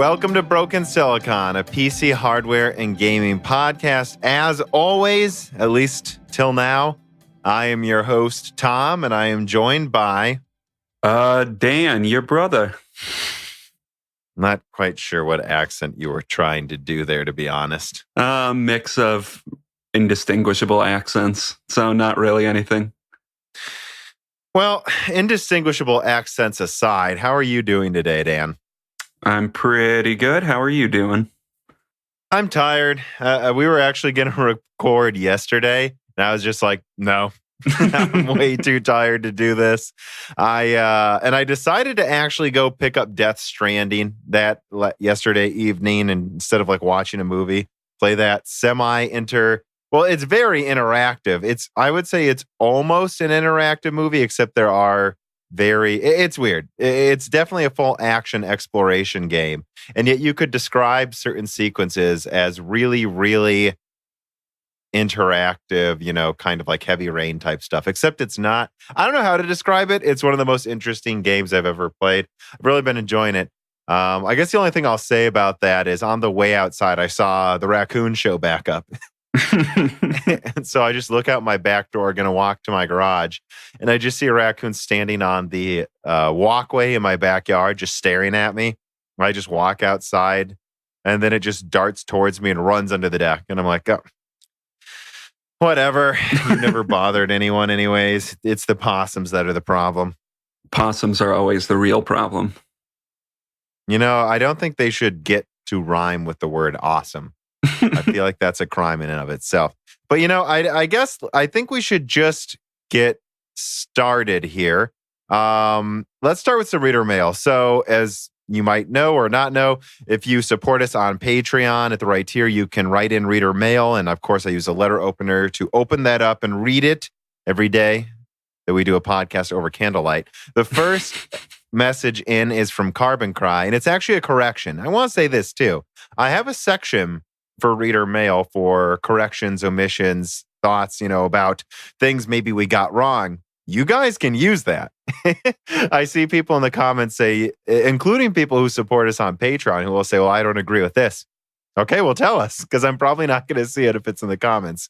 welcome to Broken Silicon, a PC hardware and gaming podcast. As always, at least till now, I am your host, Tom, and I am joined by... Dan, your brother. Not quite sure what accent you were trying to do there, to be honest. Mix of indistinguishable accents, so not really anything. Well, indistinguishable accents aside, how are you doing today, Dan? I'm pretty good. How are you doing? I'm tired. We were actually going to record yesterday, and I was just like, no, I'm way too tired to do this. I decided to actually go pick up Death Stranding yesterday evening, and instead of like watching a movie, play that well, it's very interactive. I would say it's almost an interactive movie, except it's weird. It's definitely a full action exploration game. And yet you could describe certain sequences as really, really interactive, kind of like Heavy Rain type stuff, except it's not. I don't know how to describe it. It's one of the most interesting games I've ever played. I've really been enjoying it. I guess the only thing I'll say about that is on the way outside, I saw the raccoon show back up. And so I just look out my back door, going to walk to my garage, and I just see a raccoon standing on the walkway in my backyard, just staring at me. I just walk outside, and then it just darts towards me and runs under the deck. And I'm like, oh, whatever. You never bothered anyone anyways. It's the possums that are the problem. Possums are always the real problem. I don't think they should get to rhyme with the word awesome. I feel like that's a crime in and of itself. But, I think we should just get started here. Let's start with some reader mail. So as you might know or not know, if you support us on Patreon at the right tier, you can write in reader mail. And of course, I use a letter opener to open that up and read it every day that we do a podcast over candlelight. The first message in is from Carbon Cry, and it's actually a correction. I want to say this too. I have a section for reader mail for corrections, omissions, thoughts, about things maybe we got wrong. You guys can use that. I see people in the comments say, including people who support us on Patreon, who will say, well, I don't agree with this. Okay, well, tell us, because I'm probably not going to see it if it's in the comments.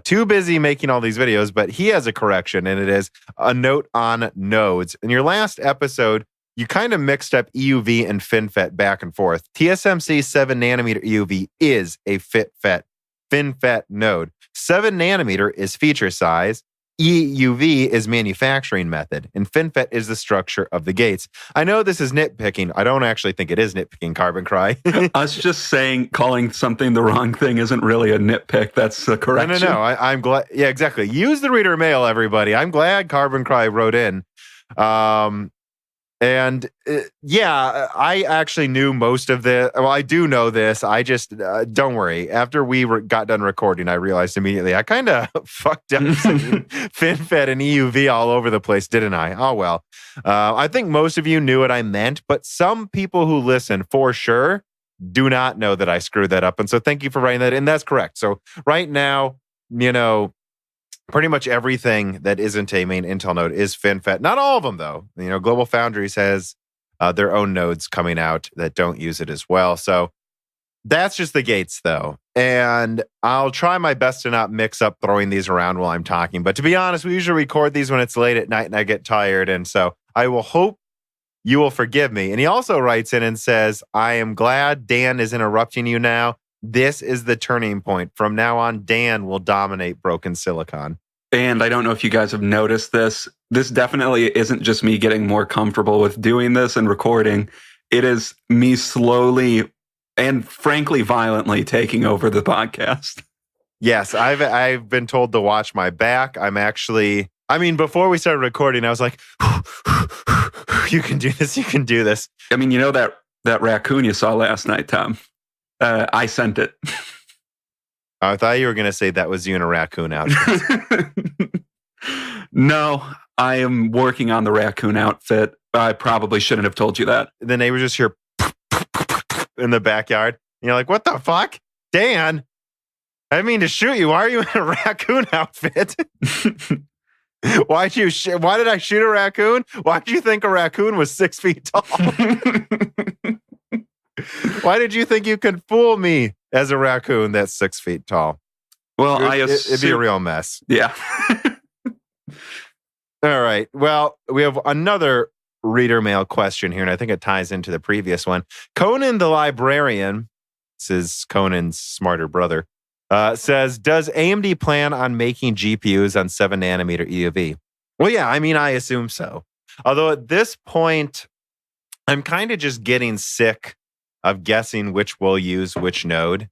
Too busy making all these videos, but he has a correction, and it is a note on nodes. In your last episode, you kind of mixed up EUV and FinFET back and forth. TSMC 7nm EUV is a FinFET node. 7nm is feature size. EUV is manufacturing method. And FinFET is the structure of the gates. I know this is nitpicking. I don't actually think it is nitpicking, Carbon Cry. Us just saying calling something the wrong thing isn't really a nitpick. That's a correction. No. I'm glad. Yeah, exactly. Use the reader mail, everybody. I'm glad Carbon Cry wrote in. I actually knew most of this. Well, I do know this. I just, don't worry. After we got done recording, I realized immediately I kind of fucked up FinFET and EUV all over the place, didn't I? Oh, well. I think most of you knew what I meant, but some people who listen for sure do not know that I screwed that up. And so thank you for writing that in. That's correct. So right now, pretty much everything that isn't a main Intel node is FinFET. Not all of them, though. Global Foundries has their own nodes coming out that don't use it as well. So that's just the gates, though. And I'll try my best to not mix up throwing these around while I'm talking. But to be honest, we usually record these when it's late at night and I get tired. And so I will hope you will forgive me. And he also writes in and says, I am glad Dan is interrupting you now. This is the turning point. From now on, Dan will dominate Broken Silicon. And I don't know if you guys have noticed this. This definitely isn't just me getting more comfortable with doing this and recording. It is me slowly and frankly violently taking over the podcast. Yes, I've been told to watch my back. Before we started recording, I was like, you can do this, you can do this. That raccoon you saw last night, Tom. I sent it. I thought you were going to say that was you in a raccoon outfit. No, I am working on the raccoon outfit. I probably shouldn't have told you that. The neighbors just hear in the backyard. And you're like, what the fuck? Dan, I didn't mean to shoot you. Why are you in a raccoon outfit? Why did I shoot a raccoon? Why did you think a raccoon was 6 feet tall? Why did you think you could fool me as a raccoon that's 6 feet tall? Well, It'd be a real mess. Yeah. All right. Well, we have another reader mail question here, and I think it ties into the previous one. Conan the Librarian, this is Conan's smarter brother, says, does AMD plan on making GPUs on 7 nanometer EUV? Well, yeah, I mean, I assume so. Although at this point, I'm kind of just getting sick of guessing which will use which node.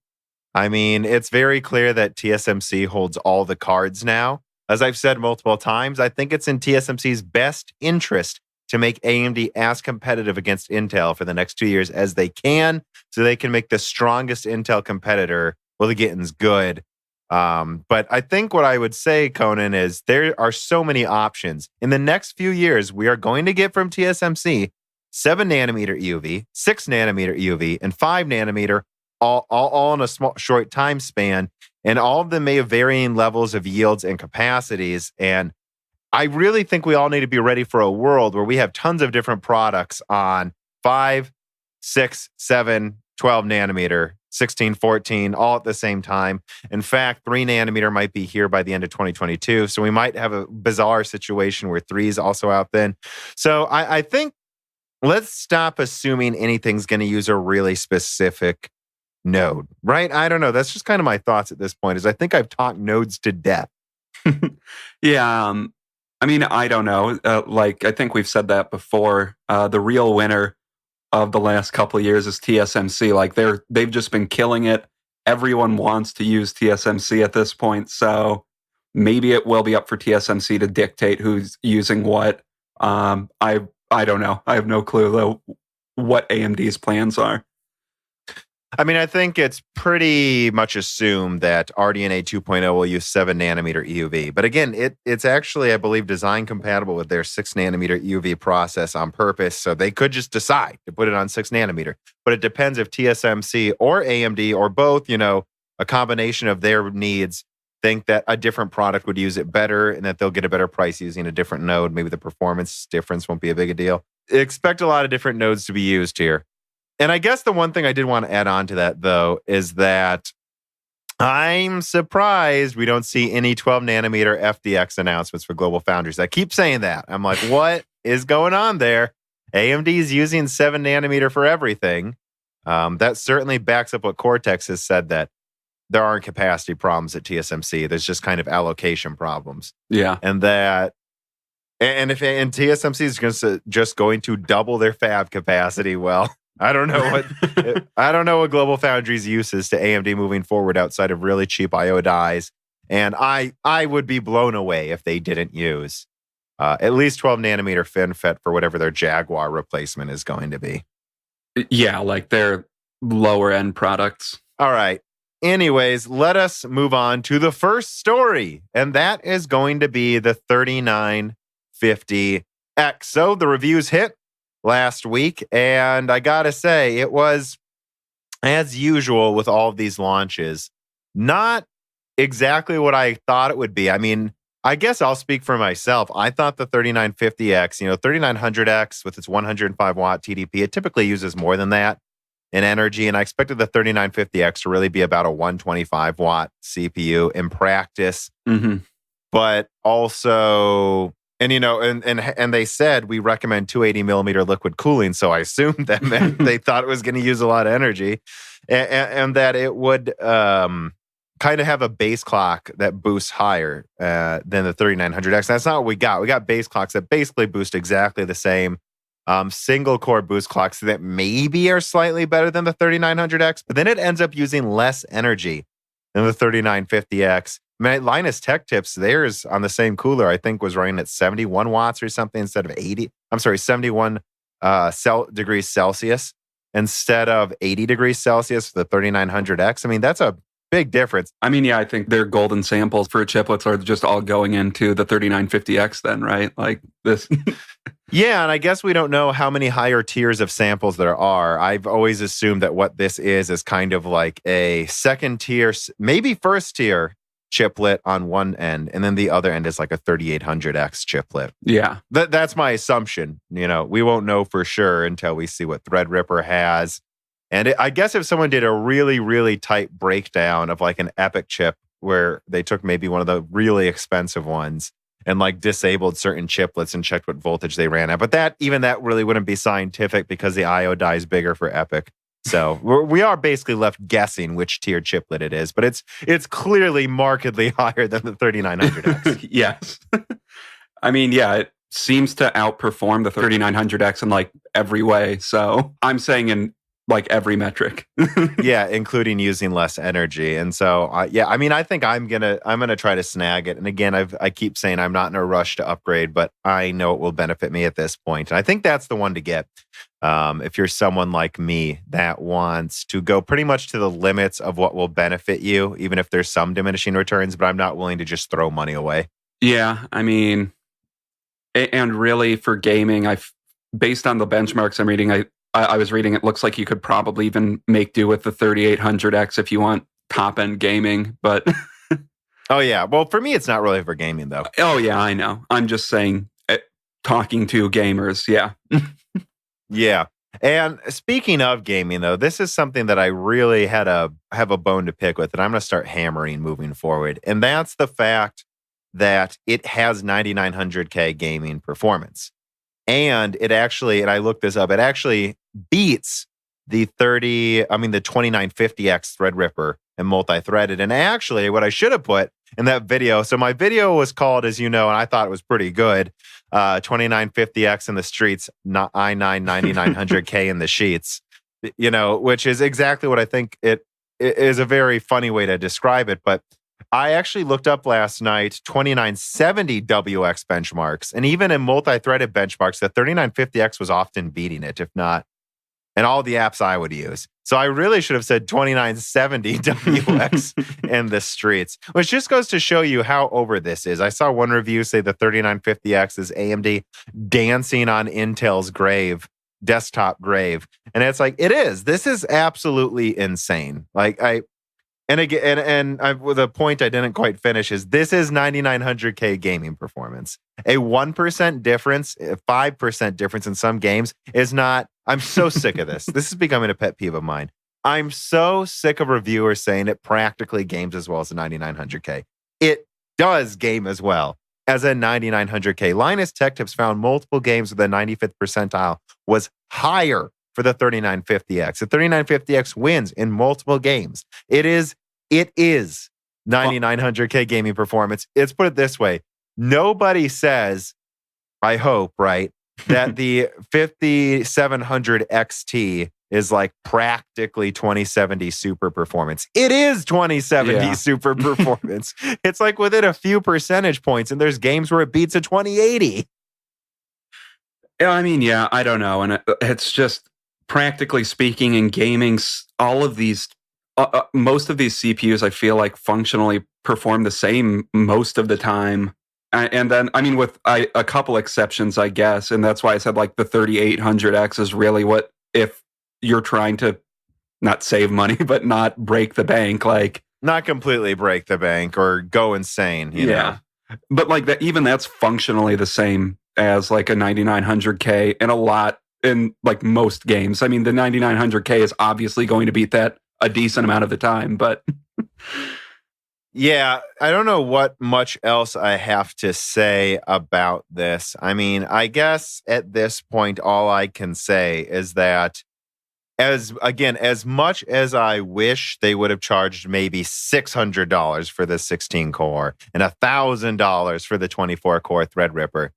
I mean, it's very clear that TSMC holds all the cards now. As I've said multiple times, I think it's in TSMC's best interest to make AMD as competitive against Intel for the next 2 years as they can, so they can make the strongest Intel competitor while the getting's good. But I think what I would say, Conan, is there are so many options. In the next few years, we are going to get from TSMC 7 nanometer EUV, 6 nanometer EUV, and 5 nanometer, all in a small, short time span. And all of them may have varying levels of yields and capacities. And I really think we all need to be ready for a world where we have tons of different products on 5, 6, 7, 12 nanometer, 16, 14, all at the same time. In fact, 3 nanometer might be here by the end of 2022. So we might have a bizarre situation where 3 is also out then. So I think let's stop assuming anything's going to use a really specific node, right? I don't know. That's just kind of my thoughts at this point, is I think I've talked nodes to death. Yeah. I mean, I don't know. I think we've said that before. The real winner of the last couple of years is TSMC. Like they've just been killing it. Everyone wants to use TSMC at this point. So maybe it will be up for TSMC to dictate who's using what. I don't know. I have no clue though what AMD's plans are. I mean, I think it's pretty much assumed that RDNA 2.0 will use 7 nanometer EUV. But again, it's actually, I believe, design compatible with their 6 nanometer EUV process on purpose. So they could just decide to put it on 6 nanometer. But it depends if TSMC or AMD or both, a combination of their needs, think that a different product would use it better and that they'll get a better price using a different node. Maybe the performance difference won't be a big a deal. Expect a lot of different nodes to be used here. And I guess the one thing I did want to add on to that, though, is that I'm surprised we don't see any 12 nanometer FDX announcements for Global Foundries. I keep saying that. I'm like, what is going on there? AMD's using 7 nanometer for everything. That certainly backs up what Cortex has said, that there aren't capacity problems at TSMC. There's just kind of allocation problems. Yeah. And if TSMC is just going to double their fab capacity, well, I don't know what Global Foundries uses to AMD moving forward outside of really cheap IO dies. And I would be blown away if they didn't use at least 12 nanometer FinFET for whatever their Jaguar replacement is going to be. Yeah, like their lower end products. All right. Anyways, let us move on to the first story. And that is going to be the 3950X. So the reviews hit last week, and I gotta say, it was, as usual with all of these launches, not exactly what I thought it would be. I mean, I guess I'll speak for myself. I thought the 3950X, 3900X with its 105 watt TDP, it typically uses more than that in energy, and I expected the 3950X to really be about a 125 watt CPU in practice. Mm-hmm. But also, and they said we recommend 280 millimeter liquid cooling. So I assumed that meant they thought it was going to use a lot of energy, and that it would kind of have a base clock that boosts higher than the 3900X. That's not what we got. We got base clocks that basically boost exactly the same. Single core boost clocks that maybe are slightly better than the 3900X, but then it ends up using less energy than the 3950X. Linus Tech Tips, theirs on the same cooler, I think, was running at 71 watts or something instead of 80. I'm sorry, 71 degrees Celsius instead of 80 degrees Celsius for the 3900X. I mean, that's a big difference. I mean, yeah, I think their golden samples for chiplets are just all going into the 3950X then, right? Like this. Yeah, and I guess we don't know how many higher tiers of samples there are. I've always assumed that what this is kind of like a second tier, maybe first tier chiplet on one end, and then the other end is like a 3800X chiplet. Yeah. That's my assumption. We won't know for sure until we see what Threadripper has And I guess if someone did a really, really tight breakdown of like an Epic chip where they took maybe one of the really expensive ones and like disabled certain chiplets and checked what voltage they ran at. But that really wouldn't be scientific because the IO die is bigger for Epic. So we are basically left guessing which tier chiplet it is, but it's clearly markedly higher than the 3900X. Yes. I mean, yeah, it seems to outperform the 3900X in like every way. So I'm saying in like every metric. Yeah, including using less energy. And so, yeah, I mean, I think I'm gonna try to snag it. And again, I keep saying I'm not in a rush to upgrade, but I know it will benefit me at this point. And I think that's the one to get. If you're someone like me that wants to go pretty much to the limits of what will benefit you, even if there's some diminishing returns, but I'm not willing to just throw money away. Yeah, I mean, and really for gaming, based on the benchmarks I'm reading, I was reading, it looks like you could probably even make do with the 3800X if you want top end gaming, but oh yeah, well for me it's not really for gaming though. Oh yeah, I know. I'm just saying, talking to gamers, yeah. Yeah. And speaking of gaming though, this is something that I really have a bone to pick with, and I'm going to start hammering moving forward. And that's the fact that it has 9900K gaming performance. And it actually, and I looked this up, it actually beats the 2950X Threadripper and multi-threaded. And actually, what I should have put in that video, so my video was called, as you know, and I thought it was pretty good, 2950X in the streets, not i9 9900K in the sheets, which is exactly what I think it is, a very funny way to describe it. But I actually looked up last night 2970 WX benchmarks, and even in multi-threaded benchmarks, the 3950X was often beating it, if not, and all the apps I would use. So I really should have said 2970 WX in the streets, which just goes to show you how over this is. I saw one review say the 3950X is AMD dancing on Intel's desktop grave. And it's like, it is. This is absolutely insane. And again, the point I didn't quite finish is this is 9900K gaming performance. A 1% difference, a 5% difference in some games is not. I'm so sick of this. This is becoming a pet peeve of mine. I'm so sick of reviewers saying it practically games as well as a 9900K. It does game as well as a 9900K. Linus Tech Tips found multiple games with a 95th percentile was higher for the 3950X. The 3950X wins in multiple games. It is 9900K gaming performance. Let's put it this way. Nobody says, I hope, right, that the 5700 XT is like practically 2070 super performance. It is 2070 super performance. It's like within a few percentage points, and there's games where it beats a 2080. I mean, yeah, I don't know. And it's just, practically speaking, in gaming, all of these, most of these CPUs, I feel like functionally perform the same most of the time. And then, I mean, with a couple exceptions, I guess. And that's why I said like the 3800X is really what, if you're trying to not save money, but not break the bank, like not completely break the bank or go insane. You know? But like that, even that's functionally the same as like a 9900K in like most games. I mean, the 9900K is obviously going to beat that a decent amount of the time, but yeah, I don't know what much else I have to say about this. I mean, I guess at this point, all I can say is that as much as I wish they would have charged maybe $600 for the 16 core and $1,000 for the 24 core Threadripper,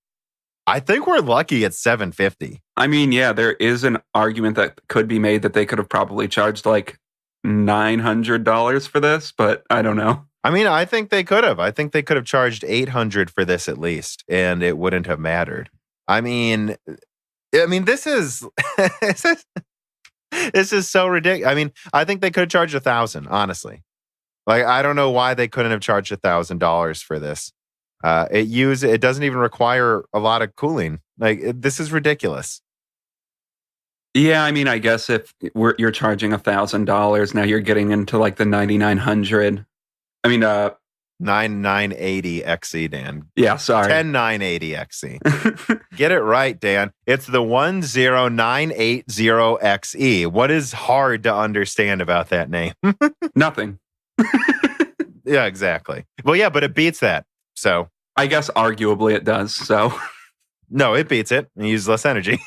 I think we're lucky at $750. I mean, yeah, there is an argument that could be made that they could have probably charged like $900 for this, but I don't know. I mean, I think they could have. I think they could have charged $800 for this at least, and it wouldn't have mattered. I mean, this is this is so ridiculous. I mean, I think they could have charged $1,000. Honestly, like I don't know why they couldn't have charged $1,000 for this. It doesn't even require a lot of cooling. Like this is ridiculous. Yeah, I mean, I guess if you're charging $1,000 now, you're getting into like the 9900. I mean, 9980XE, Dan. Yeah, sorry. 10980XE. Get it right, Dan. It's the 10980XE. What is hard to understand about that name? Nothing. Yeah, exactly. Well, yeah, but it beats that. So I guess arguably it does. So no, it beats it and uses less energy.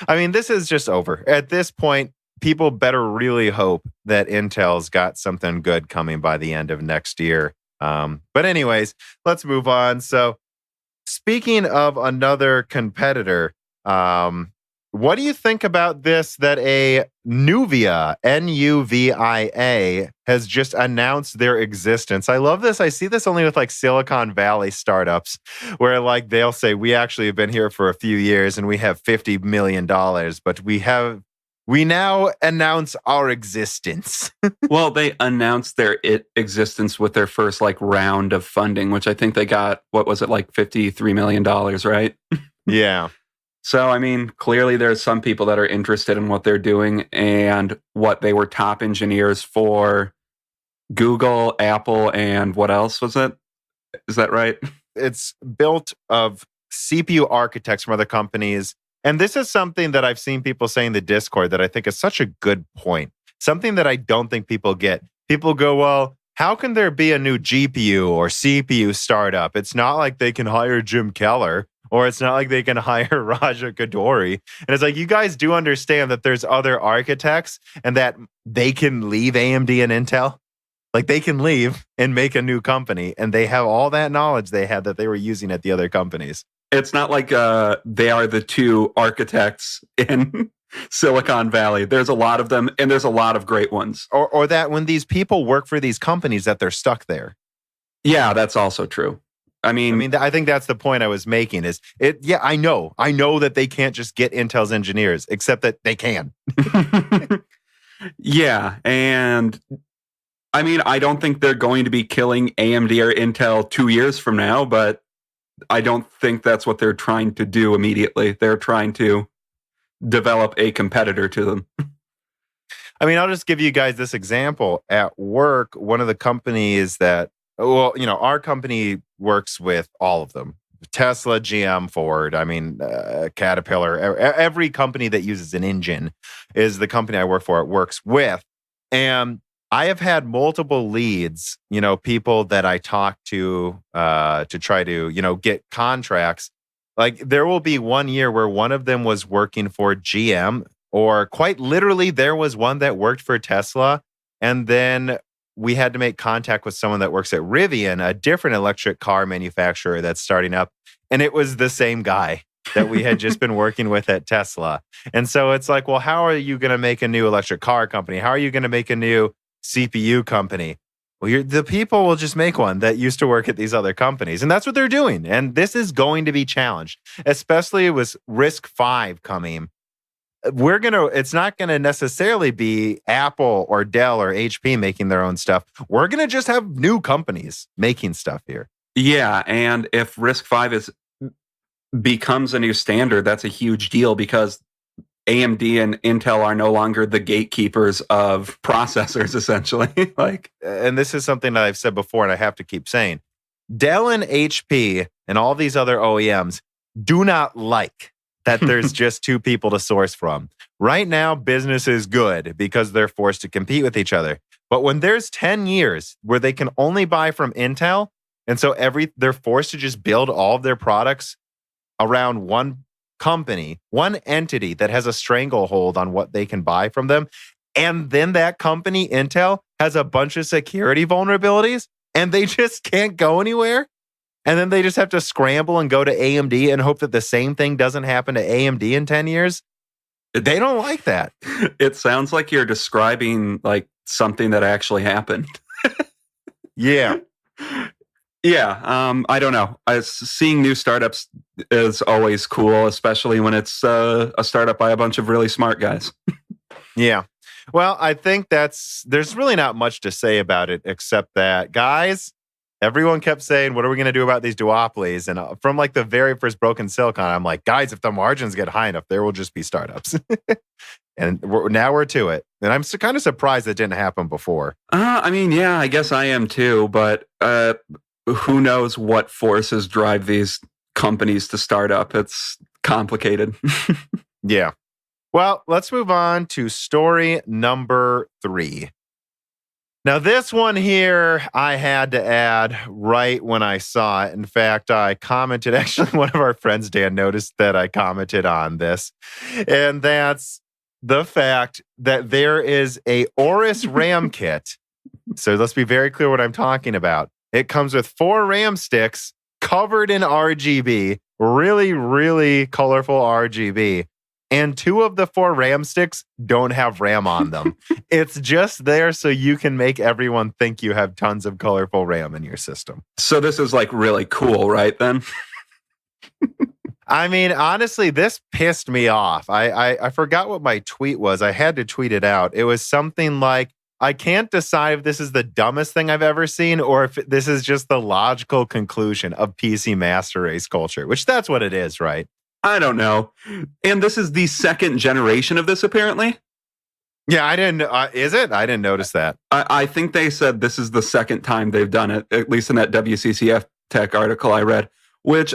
I mean, this is just over. At this point, people better really hope that Intel's got something good coming by the end of next year. But anyways, let's move on. So speaking of another competitor, what do you think about this, that a NUVIA, NUVIA, has just announced their existence? I love this. I see this only with like Silicon Valley startups where like they'll say, we actually have been here for a few years and we have $50 million, but we now announce our existence. Well, they announced their existence with their first like round of funding, which I think they got, what was it, like $53 million, right? Yeah. So, I mean, clearly there's some people that are interested in what they're doing and what they were top engineers for Google, Apple, and what else was it? Is that right? It's built of CPU architects from other companies. And this is something that I've seen people say in the Discord that I think is such a good point. Something that I don't think people get. People go, well, how can there be a new GPU or CPU startup? It's not like they can hire Jim Keller, or it's not like they can hire Raja Koduri. And it's like, you guys do understand that there's other architects and that they can leave AMD and Intel. Like they can leave and make a new company, and they have all that knowledge they had that they were using at the other companies. It's not like they are the two architects in Silicon Valley. There's a lot of them, and there's a lot of great ones. Or that when these people work for these companies, that they're stuck there. Yeah, that's also true. I mean, I think that's the point I was making. Is it? Yeah, I know that they can't just get Intel's engineers, except that they can. Yeah, and I mean, I don't think they're going to be killing AMD or Intel 2 years from now, but I don't think that's what they're trying to do immediately. They're trying to develop a competitor to them. I mean, I'll just give you guys this example. At work, one of the companies that, well, you know, our company works with all of them. Tesla, GM, Ford, Caterpillar, every company that uses an engine is the company I work for, it works with. And I have had multiple leads, you know, people that I talk to try to, you know, get contracts. Like there will be 1 year where one of them was working for GM, or quite literally there was one that worked for Tesla. And then we had to make contact with someone that works at Rivian, a different electric car manufacturer that's starting up. And it was the same guy that we had just been working with at Tesla. And so it's like, well, how are you going to make a new electric car company? How are you going to make a new CPU company? Well, the people will just make one that used to work at these other companies. And that's what they're doing. And this is going to be challenged, especially with RISC-V coming. It's not going to necessarily be Apple or Dell or HP making their own stuff. We're going to just have new companies making stuff here. Yeah. And if RISC-V becomes a new standard, that's a huge deal because AMD and Intel are no longer the gatekeepers of processors, essentially. And this is something that I've said before, and I have to keep saying. Dell and HP and all these other OEMs do not like that there's just two people to source from. Right now, business is good because they're forced to compete with each other. But when there's 10 years where they can only buy from Intel, and so they're forced to just build all of their products around one company, one entity that has a stranglehold on what they can buy from them. And then that company, Intel, has a bunch of security vulnerabilities and they just can't go anywhere. And then they just have to scramble and go to AMD and hope that the same thing doesn't happen to AMD in 10 years. They don't like that. It sounds like you're describing like something that actually happened. Yeah. Yeah, I don't know. Seeing new startups is always cool, especially when it's a startup by a bunch of really smart guys. Yeah. Well, I think there's really not much to say about it except that, guys, everyone kept saying, what are we going to do about these duopolies? And from like the very first Broken Silicon, I'm like, guys, if the margins get high enough, there will just be startups. And now we're to it. And I'm kind of surprised it didn't happen before. I mean, yeah, I guess I am too. But who knows what forces drive these companies to start up? It's complicated. Yeah. Well, let's move on to story number 3. Now, this one here, I had to add right when I saw it. In fact, I commented, actually, one of our friends, Dan, noticed that I commented on this. And that's the fact that there is a Oris RAM kit. So let's be very clear what I'm talking about. It comes with 4 RAM sticks covered in RGB, really, really colorful RGB. And 2 of the 4 RAM sticks don't have RAM on them. It's just there so you can make everyone think you have tons of colorful RAM in your system. So this is like really cool, right then? I mean, honestly, this pissed me off. I forgot what my tweet was. I had to tweet it out. It was something like, I can't decide if this is the dumbest thing I've ever seen or if this is just the logical conclusion of PC master race culture, which that's what it is, right? I don't know. And this is the 2nd generation of this, apparently. Yeah, I didn't. Is it? I didn't notice that. I think they said this is the 2nd time they've done it, at least in that WCCF Tech article I read, which,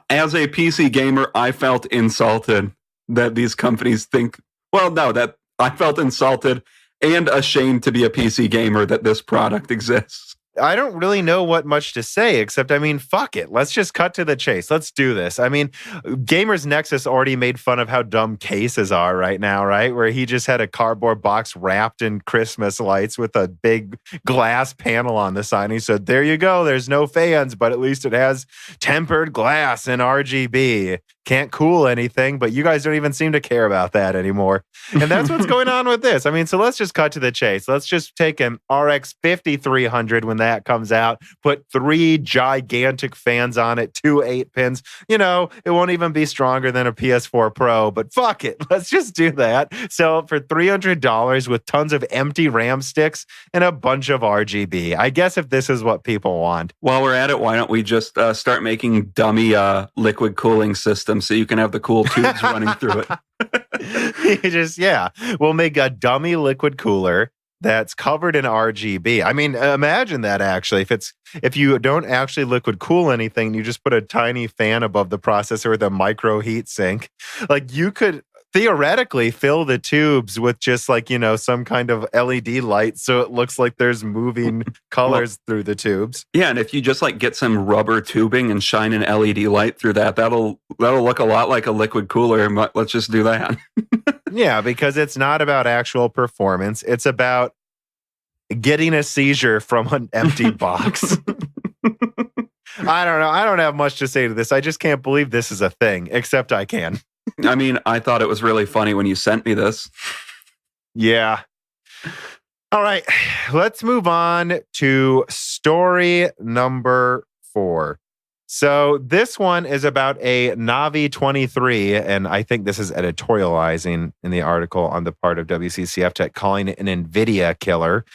as a PC gamer, I felt insulted that these companies think, well, no, that I felt insulted and ashamed to be a PC gamer that this product exists. I don't really know what much to say, except, I mean, fuck it. Let's just cut to the chase. Let's do this. I mean, Gamers Nexus already made fun of how dumb cases are right now, right? Where he just had a cardboard box wrapped in Christmas lights with a big glass panel on the side. And he said, there you go. There's no fans, but at least it has tempered glass and RGB. Can't cool anything, but you guys don't even seem to care about that anymore. And that's what's going on with this. I mean, so let's just cut to the chase. Let's just take an RX 5300 when that comes out, put 3 gigantic fans on it, 2 8-pins. You know, it won't even be stronger than a PS4 Pro, but fuck it. Let's just do that. Sell it for $300 with tons of empty RAM sticks and a bunch of RGB. I guess if this is what people want. While we're at it, why don't we just start making dummy liquid cooling systems so you can have the cool tubes running through it? We'll make a dummy liquid cooler that's covered in RGB. I mean, imagine that actually. If you don't actually liquid cool anything, you just put a tiny fan above the processor with a micro heat sink. Like, you could theoretically fill the tubes with just like, you know, some kind of LED light so it looks like there's moving colors through the tubes. Yeah, and if you just like get some rubber tubing and shine an LED light through that, that'll look a lot like a liquid cooler. Let's just do that. Yeah, because it's not about actual performance. It's about getting a seizure from an empty box. I don't know. I don't have much to say to this. I just can't believe this is a thing, except I can. I mean, I thought it was really funny when you sent me this. Yeah. All right. Let's move on to story number 4. So this one is about a Navi 23, and I think this is editorializing in the article on the part of WCCF Tech, calling it an Nvidia killer,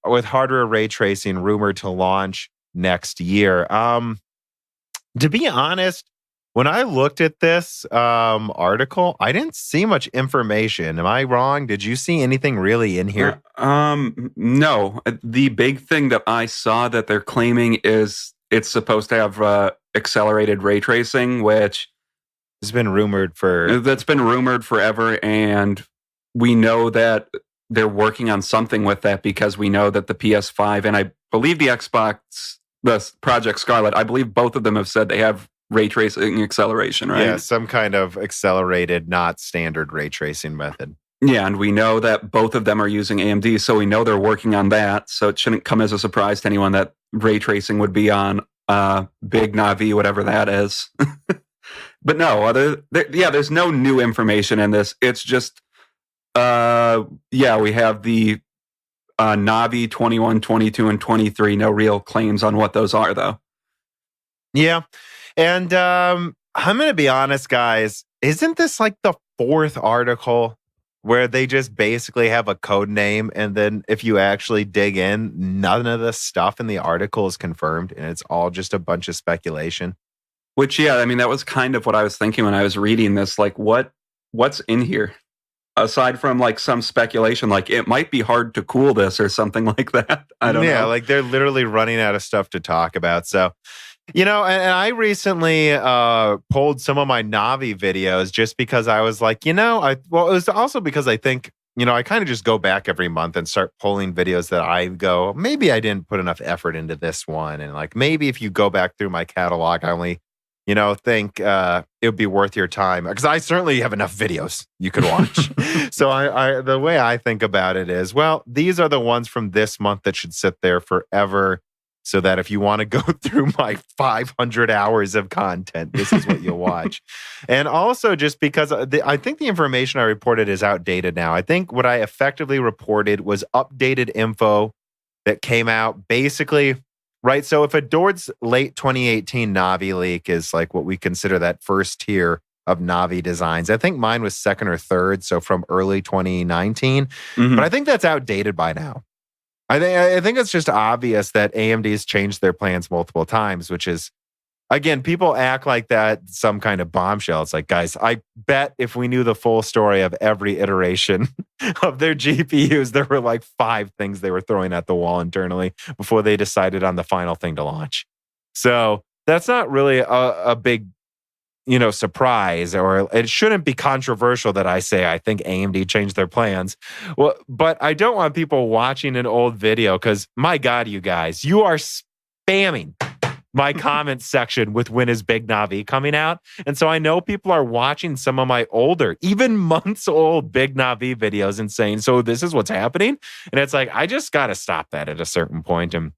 with hardware ray tracing rumored to launch next year. To be honest, when I looked at this article, I didn't see much information. Am I wrong? Did you see anything really in here? No. The big thing that I saw that they're claiming is it's supposed to have accelerated ray tracing, which has been rumored that's been rumored forever, and we know that they're working on something with that because we know that the PS5 and I believe the Xbox, the Project Scarlet, I believe both of them have said they have ray tracing acceleration, right? Yeah, some kind of accelerated, not standard ray tracing method. Yeah, and we know that both of them are using AMD, so we know they're working on that. So it shouldn't come as a surprise to anyone that ray tracing would be on Big Navi, whatever that is. But no, there's no new information in this. It's just, we have the Navi 21, 22, and 23. No real claims on what those are, though. Yeah, and I'm going to be honest, guys. Isn't this like the 4th article where they just basically have a code name, and then if you actually dig in, none of the stuff in the article is confirmed, and it's all just a bunch of speculation? Which, yeah, I mean, that was kind of what I was thinking when I was reading this. Like, what's in here? aside from like some speculation, like it might be hard to cool this or something like that. I don't know. Yeah, like they're literally running out of stuff to talk about. So, and I recently pulled some of my Navi videos just because I was like, it was also because I think, I kind of just go back every month and start pulling videos that I go, maybe I didn't put enough effort into this one. And like, maybe if you go back through my catalog, I only, think it would be worth your time. Because I certainly have enough videos you could watch. So I the way I think about it is, well, these are the ones from this month that should sit there forever. So that if you want to go through my 500 hours of content, this is what you'll watch. And also just because I think the information I reported is outdated now. I think what I effectively reported was updated info that came out basically, right? So if Adored's late 2018 Navi leak is like what we consider that first tier of Navi designs, I think mine was second or third, so from early 2019. But I think that's outdated by now. I think it's just obvious that AMD's changed their plans multiple times, which is, again, people act like that some kind of bombshell. It's like, guys, I bet if we knew the full story of every iteration of their GPUs, there were like 5 things they were throwing at the wall internally before they decided on the final thing to launch. So that's not really a big surprise, or it shouldn't be controversial that I say I think AMD changed their plans. Well, but I don't want people watching an old video because, my God, you guys, you are spamming my comment section with when is Big Navi coming out. And so I know people are watching some of my older, even months old Big Navi videos and saying, so this is what's happening. And it's like, I just got to stop that at a certain point. And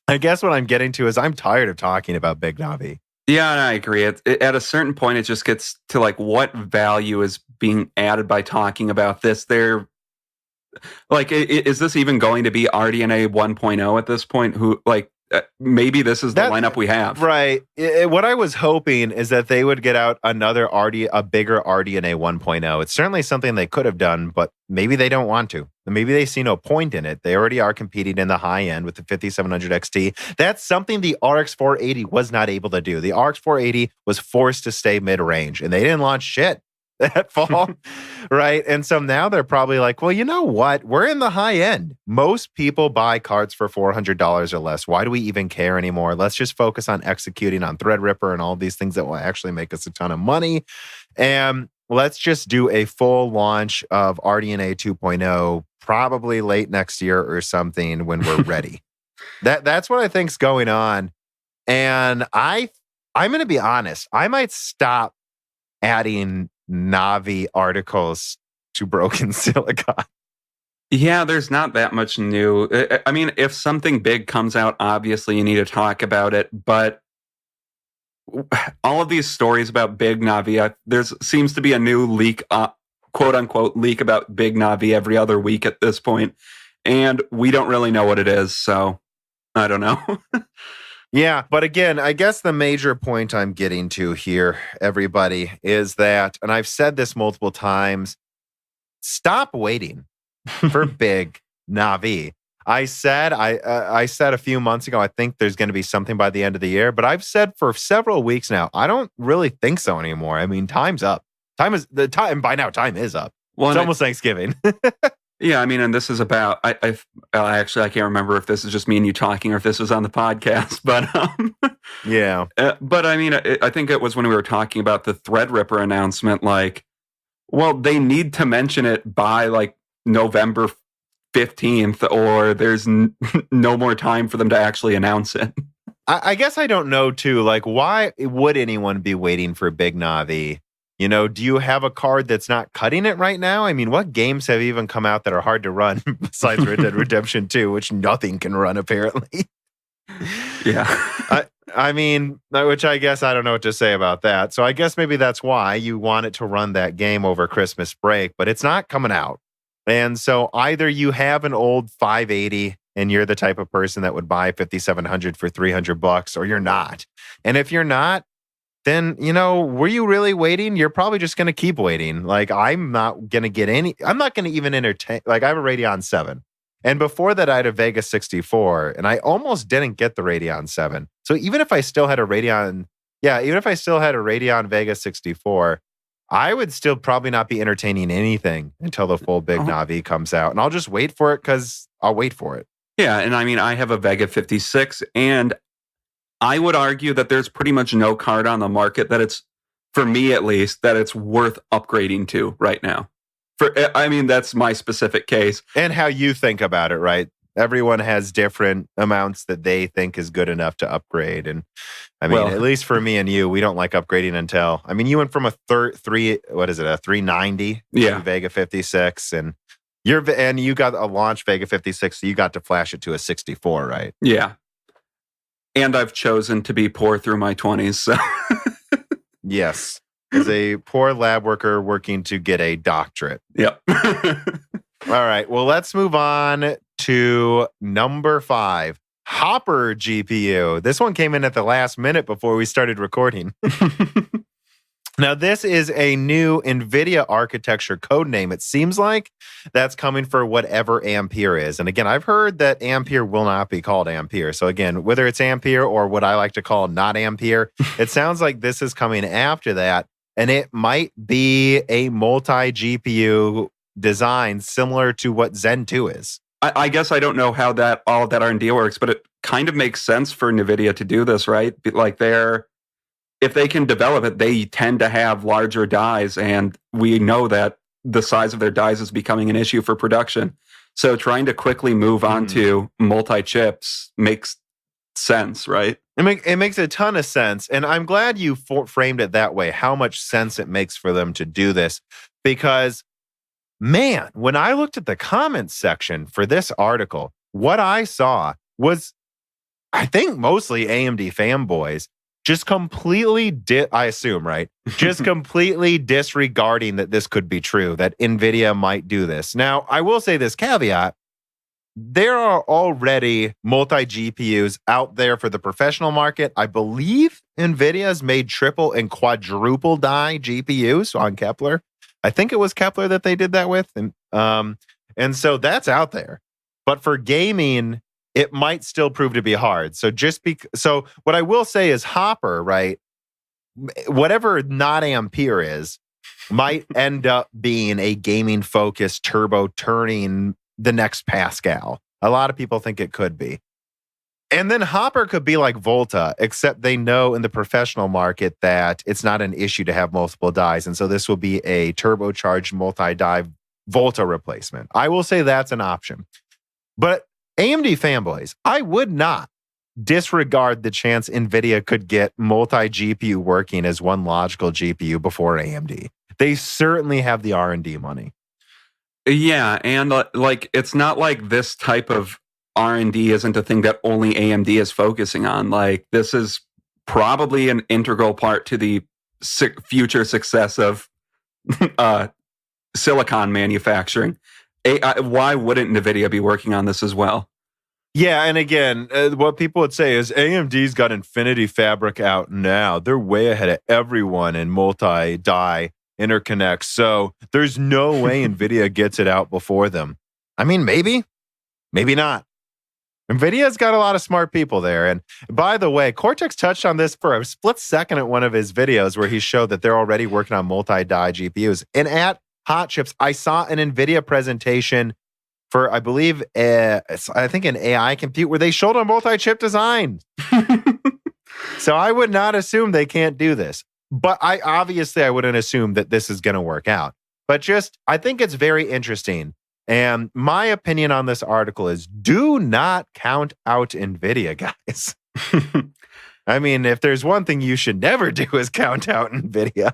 I guess what I'm getting to is I'm tired of talking about Big Navi. Yeah, and I agree. At a certain point, it just gets to like, what value is being added by talking about this? They're like, is this even going to be RDNA 1.0 at this point? Maybe this is the lineup we have. Right. What I was hoping is that they would get out a bigger RDNA 1.0. It's certainly something they could have done, but maybe they don't want to. Maybe they see no point in it. They already are competing in the high end with the 5700 XT. That's something the RX 480 was not able to do. The RX 480 was forced to stay mid-range, and they didn't launch shit that fall, right? And so now they're probably like, well, you know what? We're in the high end. Most people buy cards for $400 or less. Why do we even care anymore? Let's just focus on executing on Threadripper and all these things that will actually make us a ton of money. And let's just do a full launch of RDNA 2.0, probably late next year or something when we're ready. That's what I think's going on. And I'm going to be honest. I might stop adding Navi articles to Broken Silicon. Yeah, there's not that much new. I mean, if something big comes out, obviously you need to talk about it. But all of these stories about Big Navi, there seems to be a new leak, quote unquote, leak about Big Navi every other week at this point. And we don't really know what it is. So I don't know. Yeah, but again, I guess the major point I'm getting to here, everybody, is that, and I've said this multiple times, stop waiting for Big Navi. I said a few months ago, I think there's going to be something by the end of the year, but I've said for several weeks now, I don't really think so anymore. I mean, time's up. Time is up. Well, it's almost Thanksgiving. Yeah, I mean, and this is about, I can't remember if this is just me and you talking or if this was on the podcast, but yeah. But I mean, I think it was when we were talking about the Threadripper announcement, like, well, they need to mention it by like November 15th or there's no more time for them to actually announce it. I guess I don't know too, like, why would anyone be waiting for Big Navi? Do you have a card that's not cutting it right now? I mean, what games have even come out that are hard to run besides Red Dead Redemption 2, which nothing can run apparently? Yeah. I mean, which I guess I don't know what to say about that. So I guess maybe that's why you want it to run that game over Christmas break, but it's not coming out. And so either you have an old 580 and you're the type of person that would buy 5700 for $300, or you're not. And if you're not, then, were you really waiting? You're probably just going to keep waiting. Like, I'm not going to even entertain. Like, I have a Radeon 7. And before that, I had a Vega 64. And I almost didn't get the Radeon 7. So even if I still had a Radeon Vega 64, I would still probably not be entertaining anything until the full big Navi comes out. And I'll just wait for it because I'll wait for it. Yeah, and I mean, I have a Vega 56, and I would argue that there's pretty much no card on the market that it's, for me at least, that it's worth upgrading to right now. I mean, that's my specific case. And how you think about it, right? Everyone has different amounts that they think is good enough to upgrade. And I mean, at least for me and you, we don't like upgrading until, I mean, you went from a 390 to Vega 56, and you got a launch Vega 56, so you got to flash it to a 64, right? Yeah. And I've chosen to be poor through my 20s. So. Yes. As a poor lab worker working to get a doctorate. Yep. All right. Well, let's move on to number 5, Hopper GPU. This one came in at the last minute before we started recording. Now, this is a new NVIDIA architecture code name. It seems like that's coming for whatever Ampere is. And again, I've heard that Ampere will not be called Ampere. So again, whether it's Ampere or what I like to call not Ampere, it sounds like this is coming after that. And it might be a multi-GPU design similar to what Zen 2 is. I guess I don't know how all of that R&D works, but it kind of makes sense for NVIDIA to do this, right? Like if they can develop it, they tend to have larger dies, and we know that the size of their dies is becoming an issue for production. So trying to quickly move on to multi-chips makes sense, right? It makes a ton of sense, and I'm glad you framed it that way, how much sense it makes for them to do this, because, man, when I looked at the comments section for this article, what I saw was, I think, mostly AMD fanboys just completely, I assume, right? Just completely disregarding that this could be true, that NVIDIA might do this. Now, I will say this caveat. There are already multi-GPUs out there for the professional market. I believe NVIDIA's made triple and quadruple die GPUs on Kepler. I think it was Kepler that they did that with. And so that's out there. But for gaming, it might still prove to be hard. So so what I will say is Hopper, right? Whatever not Ampere is, might end up being a gaming-focused turbo turning the next Pascal. A lot of people think it could be. And then Hopper could be like Volta, except they know in the professional market that it's not an issue to have multiple dies. And so this will be a turbocharged multi-die Volta replacement. I will say that's an option. But AMD fanboys, I would not disregard the chance NVIDIA could get multi-GPU working as one logical GPU before AMD. They certainly have the R&D money. Yeah, and like it's not like this type of R&D isn't a thing that only AMD is focusing on. Like this is probably an integral part to the future success of silicon manufacturing. Why wouldn't NVIDIA be working on this as well? Yeah, and again, what people would say is AMD's got Infinity Fabric out now. They're way ahead of everyone in multi-die interconnects. So there's no way NVIDIA gets it out before them. I mean, maybe not. NVIDIA's got a lot of smart people there. And by the way, Cortex touched on this for a split second at one of his videos where he showed that they're already working on multi-die GPUs. And at Hot Chips, I saw an NVIDIA presentation for, I believe, I think an AI compute where they showed a multi-chip design. So I would not assume they can't do this. But I wouldn't assume that this is going to work out. But I think it's very interesting. And my opinion on this article is do not count out NVIDIA, guys. I mean, if there's one thing you should never do is count out NVIDIA.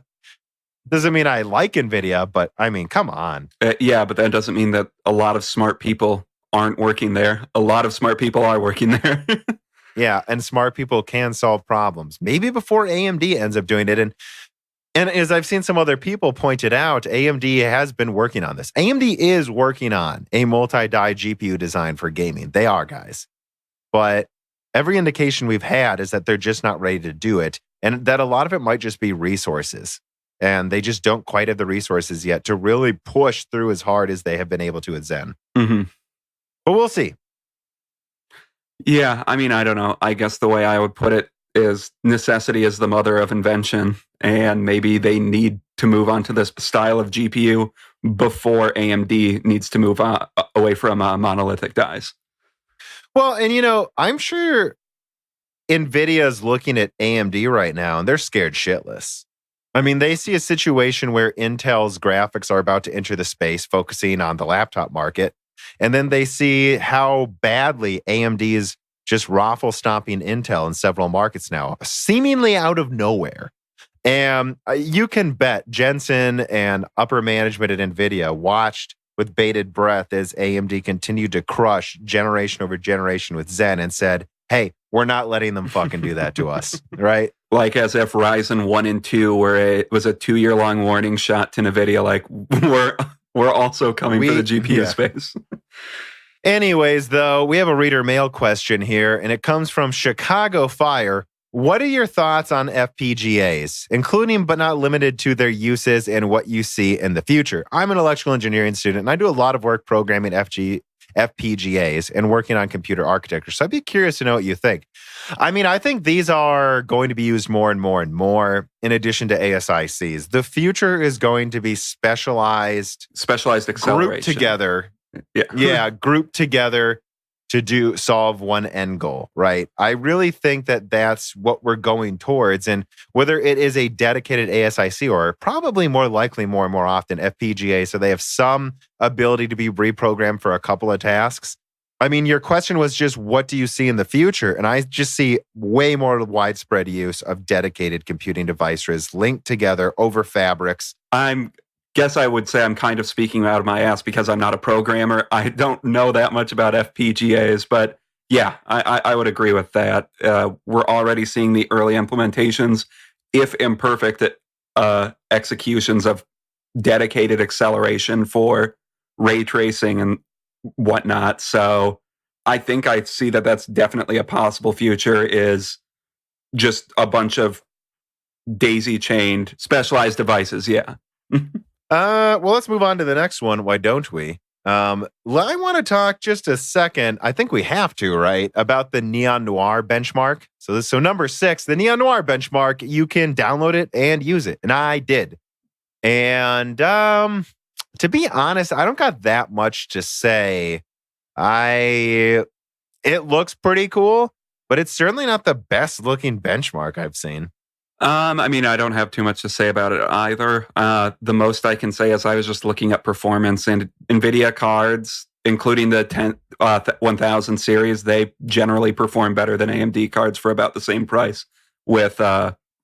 Doesn't mean I like NVIDIA, but I mean, come on. Yeah, but that doesn't mean that a lot of smart people aren't working there. A lot of smart people are working there. Yeah, and smart people can solve problems. Maybe before AMD ends up doing it. And as I've seen some other people point it out, AMD has been working on this. AMD is working on a multi-die GPU design for gaming. They are, guys. But every indication we've had is that they're just not ready to do it, and that a lot of it might just be resources. And they just don't quite have the resources yet to really push through as hard as they have been able to at Zen. Mm-hmm. But we'll see. Yeah, I mean, I don't know. I guess the way I would put it is necessity is the mother of invention. and maybe they need to move on to this style of GPU before AMD needs to move away from monolithic dies. Well, and I'm sure Nvidia's looking at AMD right now, and they're scared shitless. I mean, they see a situation where Intel's graphics are about to enter the space, focusing on the laptop market. And then they see how badly AMD is just raffle stomping Intel in several markets now, seemingly out of nowhere. And you can bet Jensen and upper management at Nvidia watched with bated breath as AMD continued to crush generation over generation with Zen and said, hey, we're not letting them fucking do that to us, right? Like as if Ryzen 1 and 2 was a 2-year-long warning shot to NVIDIA, like we're also coming for the GPU space. Anyways, though, we have a reader mail question here, and it comes from Chicago Fire. What are your thoughts on FPGAs, including but not limited to their uses and what you see in the future? I'm an electrical engineering student, and I do a lot of work programming FPGAs and working on computer architecture. So I'd be curious to know what you think. I mean, I think these are going to be used more and more and more in addition to ASICs. The future is going to be specialized acceleration. Grouped together. Yeah, grouped together to solve one end goal, right? I really think that that's what we're going towards. And whether it is a dedicated ASIC or probably more likely more and more often FPGA, so they have some ability to be reprogrammed for a couple of tasks. I mean, your question was just, what do you see in the future? And I just see way more widespread use of dedicated computing devices linked together over fabrics. Guess I would say I'm kind of speaking out of my ass because I'm not a programmer. I don't know that much about FPGAs, but yeah, I would agree with that. We're already seeing the early implementations, if imperfect, executions of dedicated acceleration for ray tracing and whatnot. So I think I see that that's definitely a possible future, is just a bunch of daisy-chained specialized devices, yeah. Well, let's move on to the next one. Why don't we? I want to talk just a second. I think we have to, right? About the Neon Noir benchmark. So number 6, the Neon Noir benchmark, you can download it and use it. And I did. And to be honest, I don't got that much to say. It looks pretty cool, but it's certainly not the best looking benchmark I've seen. I mean, I don't have too much to say about it either. The most I can say is I was just looking at performance, and NVIDIA cards, including the 1000 series, they generally perform better than AMD cards for about the same price with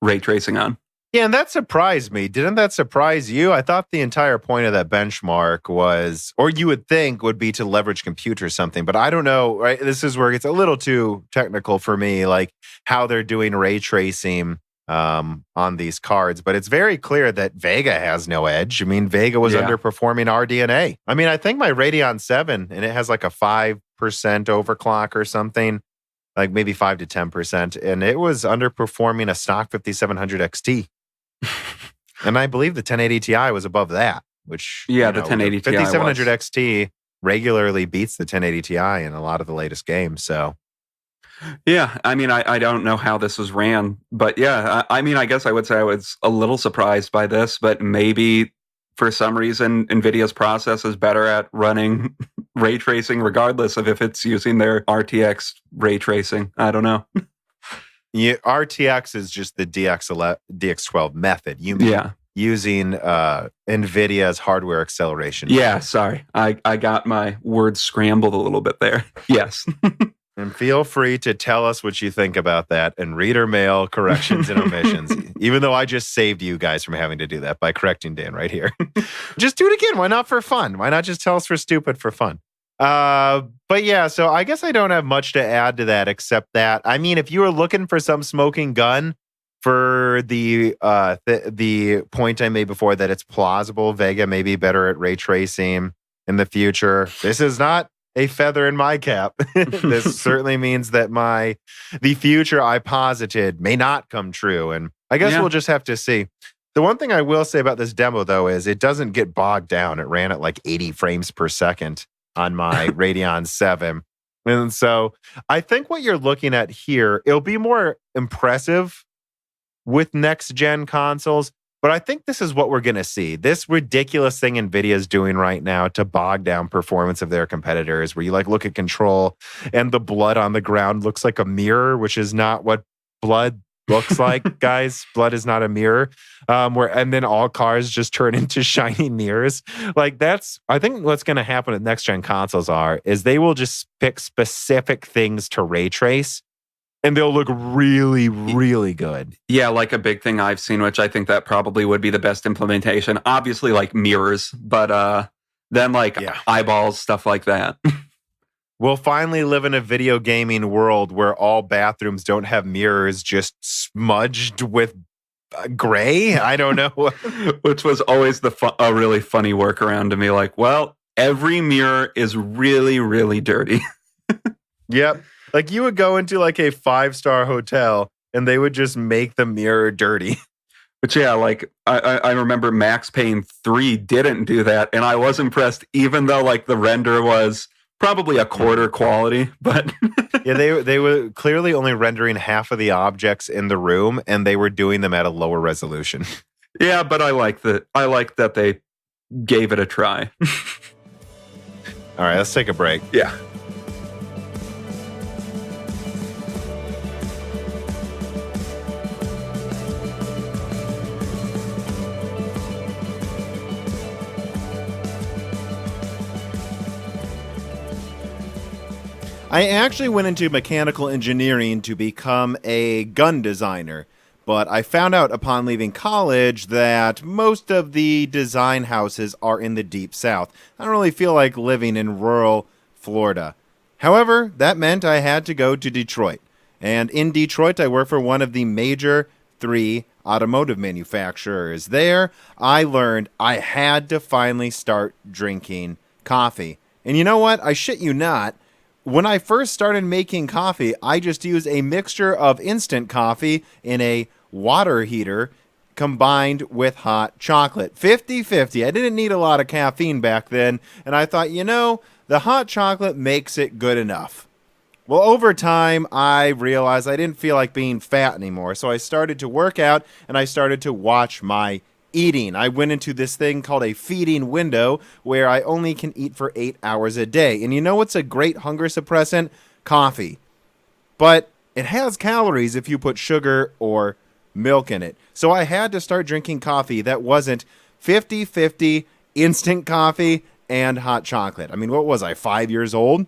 ray tracing on. Yeah, and that surprised me. Didn't that surprise you? I thought the entire point of that benchmark was, or you would think would be to leverage compute or something, but I don't know, right? This is where it gets a little too technical for me, like how they're doing ray tracing on these cards, but it's very clear that Vega has no edge. I mean, Vega was underperforming RDNA. I mean, I think my Radeon 7, and it has like a 5% overclock or something, like maybe 5 to 10%, and it was underperforming a stock 5700 XT. And I believe the 1080 Ti was above that, which the 1080 Ti 5700 XT regularly beats the 1080 Ti in a lot of the latest games, so. Yeah, I mean, I don't know how this was ran, but yeah, I mean, I guess I would say I was a little surprised by this, but maybe for some reason, NVIDIA's process is better at running ray tracing, regardless of if it's using their RTX ray tracing. I don't know. Yeah, RTX is just the DX12 method. You mean using NVIDIA's hardware acceleration. Yeah, sorry. I got my words scrambled a little bit there. Yes. And feel free to tell us what you think about that and reader mail corrections and omissions, even though I just saved you guys from having to do that by correcting Dan right here. Just do it again. Why not for fun? Why not just tell us for stupid for fun? But yeah, so I guess I don't have much to add to that except that, I mean, if you were looking for some smoking gun for the point I made before that it's plausible Vega may be better at ray tracing in the future, this is not a feather in my cap. This certainly means that the future I posited may not come true. And I guess we'll just have to see. The one thing I will say about this demo, though, is it doesn't get bogged down. It ran at like 80 frames per second on my Radeon 7. And so I think what you're looking at here, it'll be more impressive with next-gen consoles. But I think this is what we're going to see. This ridiculous thing NVIDIA is doing right now to bog down performance of their competitors, where you like look at Control and the blood on the ground looks like a mirror, which is not what blood looks like, guys. Blood is not a mirror. And then all cars just turn into shiny mirrors. Like I think what's going to happen with next-gen consoles is they will just pick specific things to ray trace. And they'll look really, really good. Yeah, like a big thing I've seen, which I think that probably would be the best implementation. Obviously, like mirrors, but then eyeballs, stuff like that. We'll finally live in a video gaming world where all bathrooms don't have mirrors just smudged with gray. I don't know. Which was always a really funny workaround to me. Like, well, every mirror is really, really dirty. Yep. Like you would go into like a 5-star hotel and they would just make the mirror dirty. But yeah, like I remember Max Payne 3 didn't do that. And I was impressed, even though like the render was probably a quarter quality. But yeah, they were clearly only rendering half of the objects in the room and they were doing them at a lower resolution. Yeah, but I like that they gave it a try. All right, let's take a break. Yeah. I actually went into mechanical engineering to become a gun designer, but I found out upon leaving college that most of the design houses are in the deep south. I don't really feel like living in rural Florida. However, that meant I had to go to Detroit. And in Detroit, I work for one of the major 3 automotive manufacturers. There, I learned I had to finally start drinking coffee. And you know what? I shit you not. When I first started making coffee, I just used a mixture of instant coffee in a water heater combined with hot chocolate. 50-50. I didn't need a lot of caffeine back then, and I thought, the hot chocolate makes it good enough. Well, over time, I realized I didn't feel like being fat anymore, so I started to work out, and I started to watch my eating. I went into this thing called a feeding window where I only can eat for 8 hours a day. And you know what's a great hunger suppressant? Coffee. But it has calories if you put sugar or milk in it. So I had to start drinking coffee that wasn't 50-50 instant coffee and hot chocolate. I mean, what was I, 5 years old?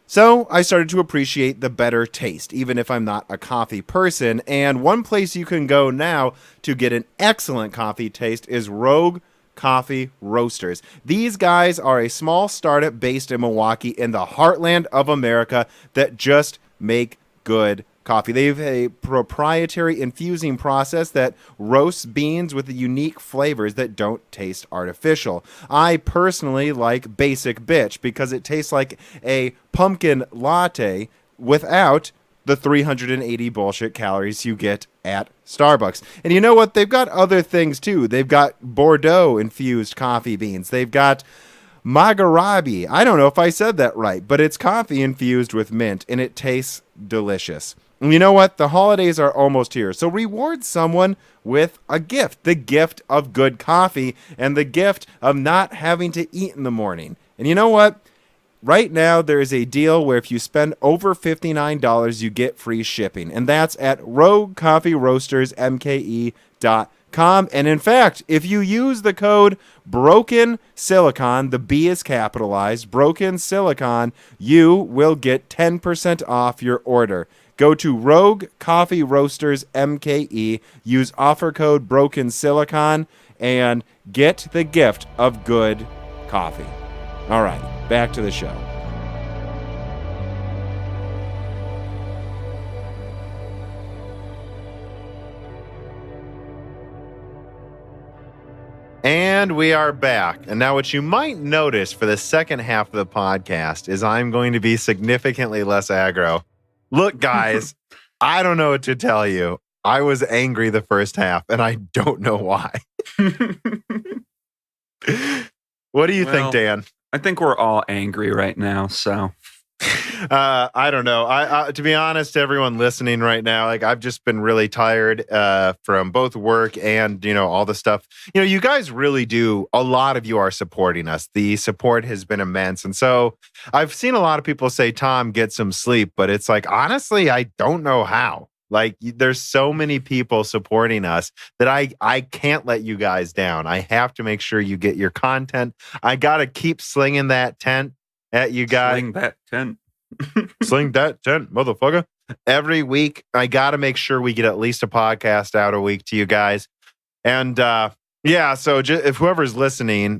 So I started to appreciate the better taste, even if I'm not a coffee person. And one place you can go now to get an excellent coffee taste is Rogue Coffee Roasters. These guys are a small startup based in Milwaukee in the heartland of America that just make good coffee. They have a proprietary infusing process that roasts beans with the unique flavors that don't taste artificial. I personally like Basic Bitch because it tastes like a pumpkin latte without the 380 bullshit calories you get at Starbucks. And you know what? They've got other things too. They've got Bordeaux infused coffee beans. They've got Magarabi. I don't know if I said that right, but it's coffee infused with mint and it tastes delicious. And you know what? The holidays are almost here. So reward someone with a gift. The gift of good coffee and the gift of not having to eat in the morning. And you know what? Right now, there is a deal where if you spend over $59, you get free shipping. And that's at roguecoffeeroastersmke.com. And in fact, if you use the code BROKENSILICON, the B is capitalized, BROKENSILICON, you will get 10% off your order. Go to Rogue Coffee Roasters MKE, use offer code BROKENSILICON, and get the gift of good coffee. All right, back to the show. And we are back. And now what you might notice for the second half of the podcast is I'm going to be significantly less aggro. Look, guys, I don't know what to tell you. I was angry the first half, and I don't know why. What do you think, Dan? I think we're all angry right now, so. I don't know. I to be honest, everyone listening right now, like I've just been really tired from both work and all the stuff. You guys really do. A lot of you are supporting us. The support has been immense, and so I've seen a lot of people say, "Tom, get some sleep," but it's like honestly, I don't know how. Like there's so many people supporting us that I can't let you guys down. I have to make sure you get your content. I got to keep slinging that tent at you guys. Sling that tent. Sling that tent, motherfucker. Every week, I got to make sure we get at least a podcast out a week to you guys. And yeah, so if whoever's listening,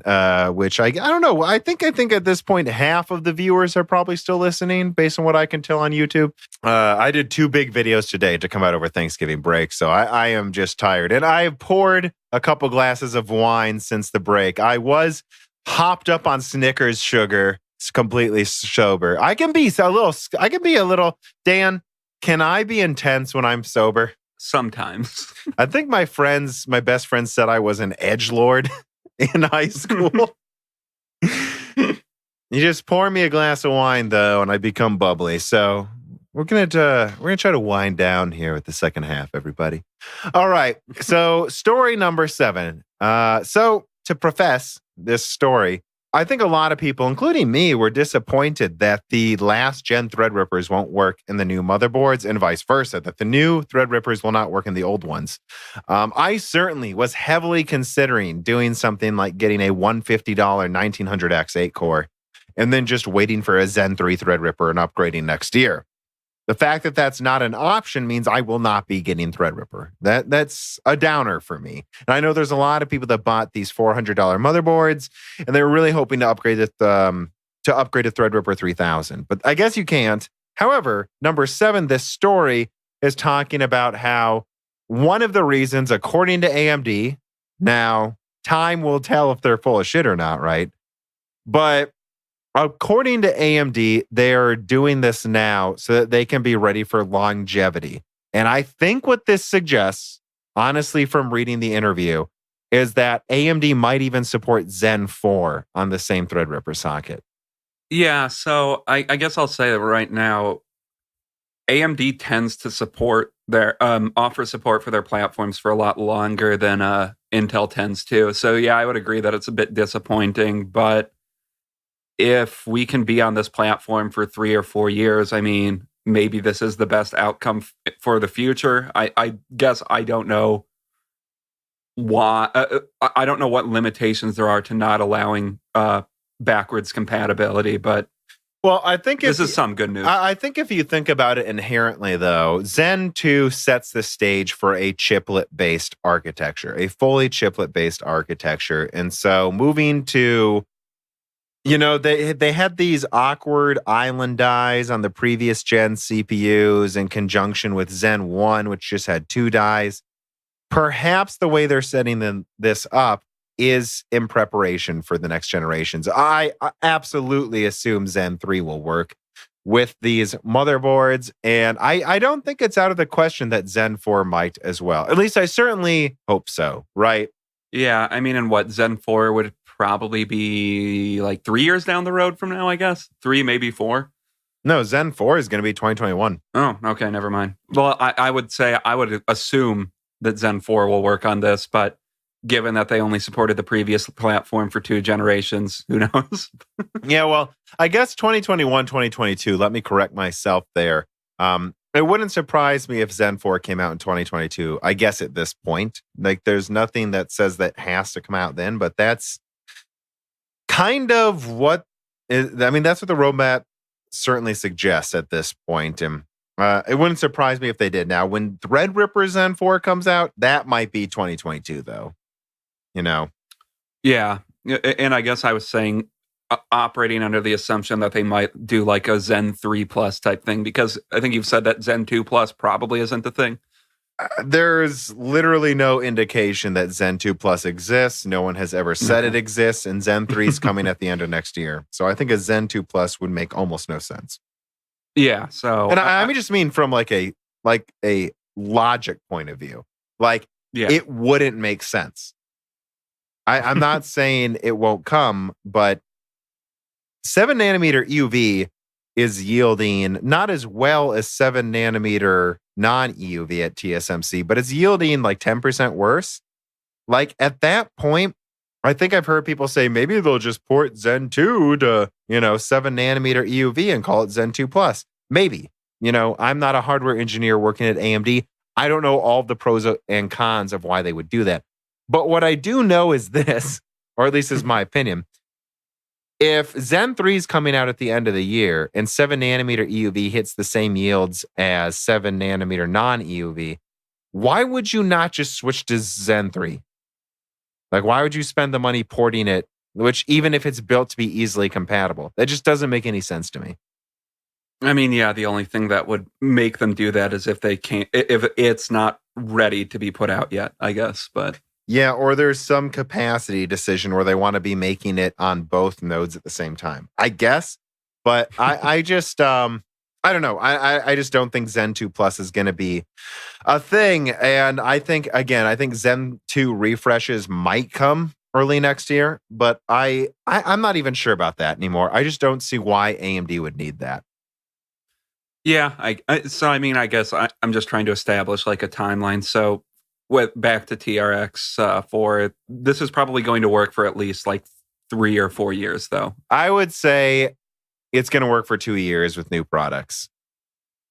which I don't know, I think at this point, half of the viewers are probably still listening based on what I can tell on YouTube. I did 2 big videos today to come out over Thanksgiving break. So I am just tired. And I have poured a couple glasses of wine since the break. I was hopped up on Snickers sugar. It's completely sober. I can be a little, Dan, can I be intense when I'm sober? Sometimes. I think my best friends said I was an edgelord in high school. You just pour me a glass of wine though, and I become bubbly. So we're gonna try to wind down here with the second half, everybody. All right. So story number 7. So to profess this story, I think a lot of people, including me, were disappointed that the last gen Threadrippers won't work in the new motherboards and vice versa, that the new Threadrippers will not work in the old ones. I certainly was heavily considering doing something like getting a $150 1900X 8-core and then just waiting for a Zen 3 Threadripper and upgrading next year. The fact that that's not an option means I will not be getting Threadripper. That's a downer for me. And I know there's a lot of people that bought these $400 motherboards, and they were really hoping to upgrade it to Threadripper 3000. But I guess you can't. However, number 7, this story is talking about how one of the reasons, according to AMD, now time will tell if they're full of shit or not, right? But according to AMD, they are doing this now so that they can be ready for longevity. And I think what this suggests, honestly, from reading the interview, is that AMD might even support Zen 4 on the same Threadripper socket. Yeah, so I guess I'll say that right now, AMD tends to support their offer support for their platforms for a lot longer than Intel tends to. So yeah, I would agree that it's a bit disappointing, but if we can be on this platform for 3 or 4 years, I mean, maybe this is the best outcome for the future. I guess I don't know why. I don't know what limitations there are to not allowing backwards compatibility, but well, I think this is some good news. I think if you think about it inherently, though, Zen 2 sets the stage for a chiplet-based architecture, a fully chiplet-based architecture. And so moving to they had these awkward island dies on the previous gen CPUs in conjunction with Zen 1, which just had 2 dies. Perhaps the way they're setting this up is in preparation for the next generations. I absolutely assume Zen 3 will work with these motherboards, and I don't think it's out of the question that Zen 4 might as well. At least I certainly hope so, right? Yeah, I mean, and what Zen 4 would probably be like 3 years down the road from now, I guess. 3, maybe 4. No, Zen 4 is going to be 2021. Oh, okay, never mind. Well, I would assume that Zen 4 will work on this, but given that they only supported the previous platform for 2 generations, who knows? Yeah, well, I guess 2021, 2022, let me correct myself there. It wouldn't surprise me if Zen 4 came out in 2022, I guess at this point. Like, there's nothing that says that has to come out then, but that's kind of that's what the roadmap certainly suggests at this point. And it wouldn't surprise me if they did. Now, when Threadripper Zen 4 comes out, that might be 2022, though. Yeah. And I guess I was saying operating under the assumption that they might do like a Zen 3 Plus type thing, because I think you've said that Zen 2 Plus probably isn't the thing. There's literally no indication that Zen 2 Plus exists. No one has ever said it exists, and Zen 3 is coming at the end of next year. So I think a Zen 2 Plus would make almost no sense. Yeah. So, and I just mean from like a logic point of view, it wouldn't make sense. I'm not saying it won't come, but 7 nanometer EUV is yielding not as well as 7 nanometer non-EUV at TSMC, but it's yielding like 10% worse. Like at that point, I think I've heard people say maybe they'll just port Zen 2 to, 7 nanometer EUV and call it Zen 2 Plus. Maybe. I'm not a hardware engineer working at AMD. I don't know all the pros and cons of why they would do that. But what I do know is this, or at least is my opinion. If Zen 3 is coming out at the end of the year and 7 nanometer EUV hits the same yields as 7 nanometer non-EUV, why would you not just switch to Zen 3? Like, why would you spend the money porting it, which even if it's built to be easily compatible? That just doesn't make any sense to me. I mean, yeah, the only thing that would make them do that is if it's not ready to be put out yet, I guess. But yeah, or there's some capacity decision where they want to be making it on both nodes at the same time, I guess. But I just, I don't know. I just don't think Zen 2 Plus is going to be a thing. And I think Zen 2 refreshes might come early next year, but I'm not even sure about that anymore. I just don't see why AMD would need that. yeah, I guess I'm just trying to establish like a timeline. So back to TRX 4, this is probably going to work for at least like 3 or 4 years, though. I would say it's going to work for 2 years with new products.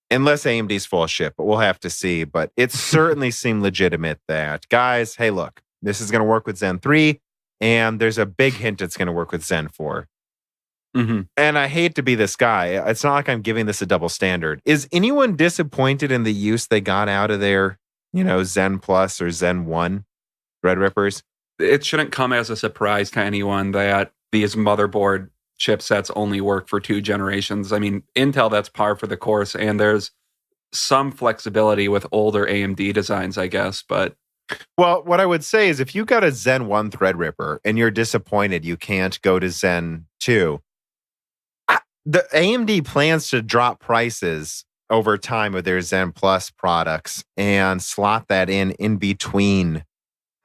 Unless AMD's full ship, but we'll have to see. But it certainly seemed legitimate that, guys, hey, look, this is going to work with Zen 3, and there's a big hint it's going to work with Zen 4. Mm-hmm. And I hate to be this guy. It's not like I'm giving this a double standard. Is anyone disappointed in the use they got out of their, Zen Plus or Zen 1 Threadrippers? It shouldn't come as a surprise to anyone that these motherboard chipsets only work for 2 generations. I mean, Intel, that's par for the course, and there's some flexibility with older AMD designs, I guess, but... Well, what I would say is if you got a Zen 1 Threadripper and you're disappointed you can't go to Zen 2, the AMD plans to drop prices over time with their Zen Plus products and slot that in between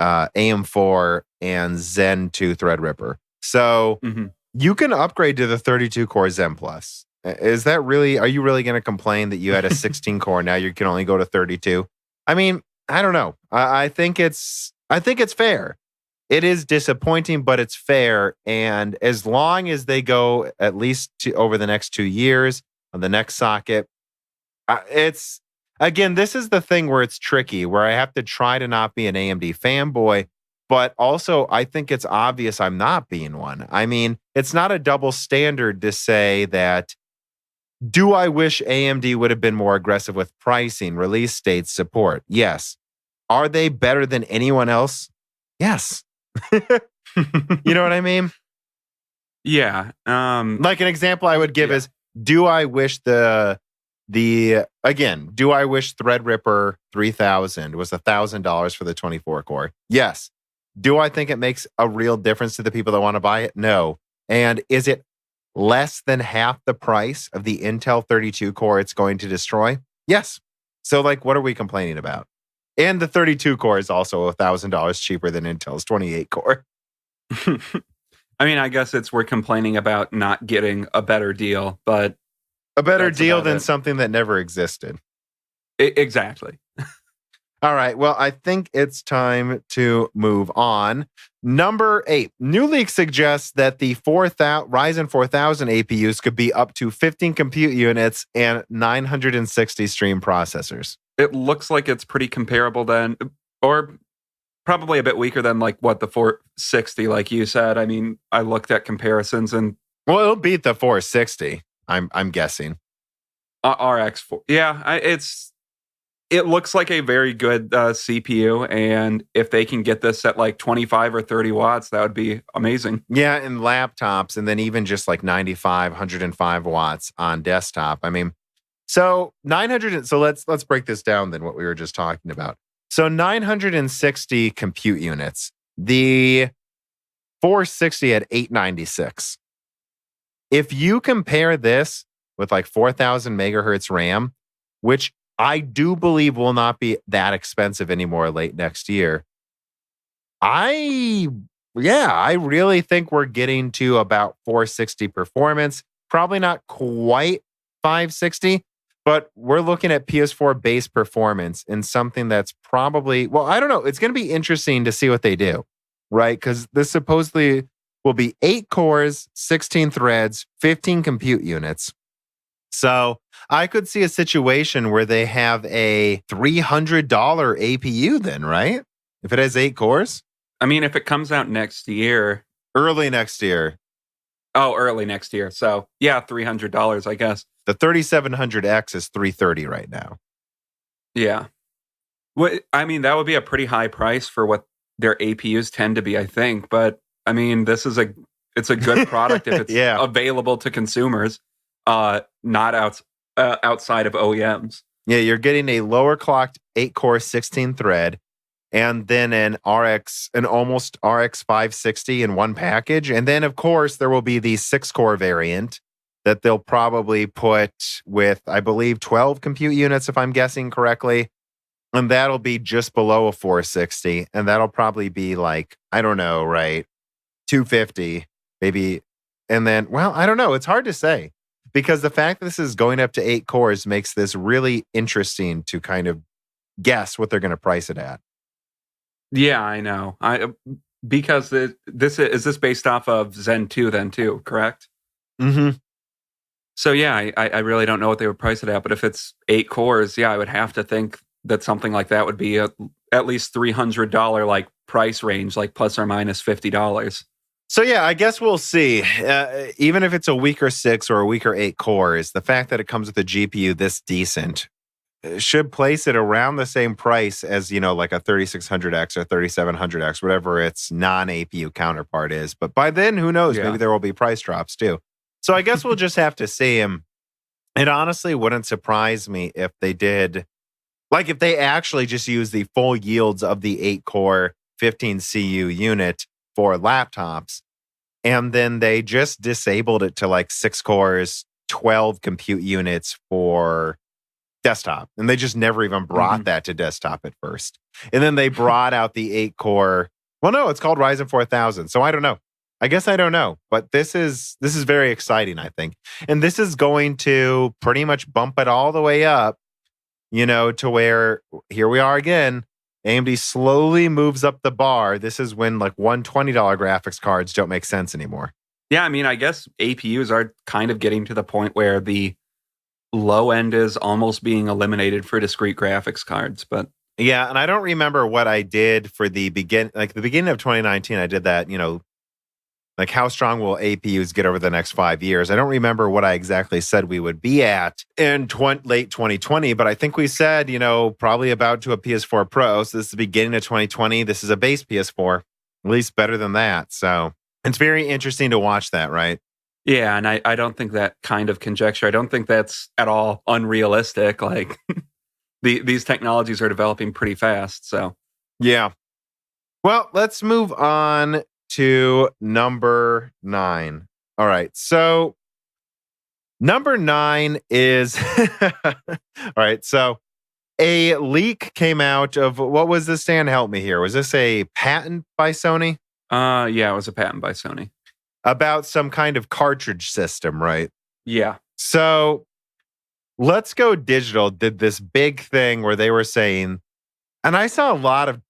AM4 and Zen 2 Threadripper. So you can upgrade to the 32-core Zen Plus. Is that really, are you really going to complain that you had a 16-core, now you can only go to 32? I mean, I don't know. I think it's fair. It is disappointing, but it's fair. And as long as they go at least over the next 2 years on the next socket, again, this is the thing where it's tricky, where I have to try to not be an AMD fanboy, but also I think it's obvious I'm not being one. I mean, it's not a double standard to say that, do I wish AMD would have been more aggressive with pricing, release dates, support? Yes. Are they better than anyone else? Yes. You know what I mean? Yeah. Like an example I would give is, do I wish do I wish Threadripper 3000 was $1,000 for the 24 core? Yes. Do I think it makes a real difference to the people that want to buy it? No. And is it less than half the price of the Intel 32 core it's going to destroy? Yes. So like, what are we complaining about? And the 32 core is also $1,000 cheaper than Intel's 28 core. I mean, I guess we're complaining about not getting a better deal, but a better deal than something that never existed. Exactly. All right. Well, I think it's time to move on. Number 8. New leak suggests that the Ryzen 4000 APUs could be up to 15 compute units and 960 stream processors. It looks like it's pretty comparable then, or probably a bit weaker than like what the 460, like you said. I mean, I looked at comparisons and... Well, it'll beat the 460, I'm guessing. RX4. Yeah, it looks like a very good CPU, and if they can get this at like 25 or 30 watts, that would be amazing. Yeah, in laptops, and then even just like 95, 105 watts on desktop. I mean, so 900. So let's break this down then, what we were just talking about. So 960 compute units. The 460 had 896. If you compare this with like 4,000 megahertz RAM, which I do believe will not be that expensive anymore late next year, I really think we're getting to about 460 performance. Probably not quite 560. But we're looking at PS4 base performance in something that's probably, well, I don't know. It's going to be interesting to see what they do, right? Because this supposedly will be 8 cores, 16 threads, 15 compute units. So I could see a situation where they have a $300 APU then, right? If it has 8 cores? I mean, if it comes out next year. Early next year. Oh, early next year. So yeah, $300, I guess. The 3700X is $330 right now. Yeah. I mean, that would be a pretty high price for what their APUs tend to be, I think. But I mean, it's a good product if it's available to consumers, not outside of OEMs. Yeah, you're getting a lower clocked 8-core 16 thread, and then an almost RX 560 in one package. And then, of course, there will be the 6-core variant that they'll probably put with, I believe, 12 compute units, if I'm guessing correctly. And that'll be just below a 460. And that'll probably be like, I don't know, right? 250, maybe. And then, well, I don't know. It's hard to say because the fact that this is going up to 8 cores makes this really interesting to kind of guess what they're going to price it at. Yeah, I know. Because this based off of Zen 2 then too, correct? Mm-hmm. So yeah, I really don't know what they would price it at, but if it's 8 cores, yeah, I would have to think that something like that would be at least $300 like price range, like plus or minus $50. So yeah, I guess we'll see. Even if it's a weaker 6 or a weaker 8 cores, the fact that it comes with a GPU this decent should place it around the same price as, like a 3600X or 3700X, whatever its non-APU counterpart is. But by then, who knows? Yeah. Maybe there will be price drops too. So I guess we'll just have to see him. It honestly wouldn't surprise me if they did, like if they actually just use the full yields of the 8-core 15 CU unit for laptops, and then they just disabled it to like 6 cores, 12 compute units for desktop. And they just never even brought that to desktop at first. And then they brought out the 8-core. Well, no, it's called Ryzen 4000. So I don't know. I guess I don't know, but this is very exciting, I think. And this is going to pretty much bump it all the way up, to where here we are again. AMD slowly moves up the bar. This is when like $120 graphics cards don't make sense anymore. Yeah, I mean, I guess APUs are kind of getting to the point where the low end is almost being eliminated for discrete graphics cards, but yeah, and I don't remember what I did for the beginning of 2019. I did that, like how strong will APUs get over the next 5 years? I don't remember what I exactly said we would be at in late 2020, but I think we said, probably about to a PS4 Pro. So this is the beginning of 2020. This is a base PS4, at least better than that. So it's very interesting to watch that, right? Yeah, and I don't think that kind of conjecture, I don't think that's at all unrealistic. Like these technologies are developing pretty fast. So yeah. Well, let's move on to number 9. All right. So number 9 is all right. So a leak came out of, what was this, Dan? Help me here. Was this a patent by Sony? Yeah, it was a patent by Sony. About some kind of cartridge system, right? Yeah. So Let's Go Digital did this big thing where they were saying, and I saw a lot of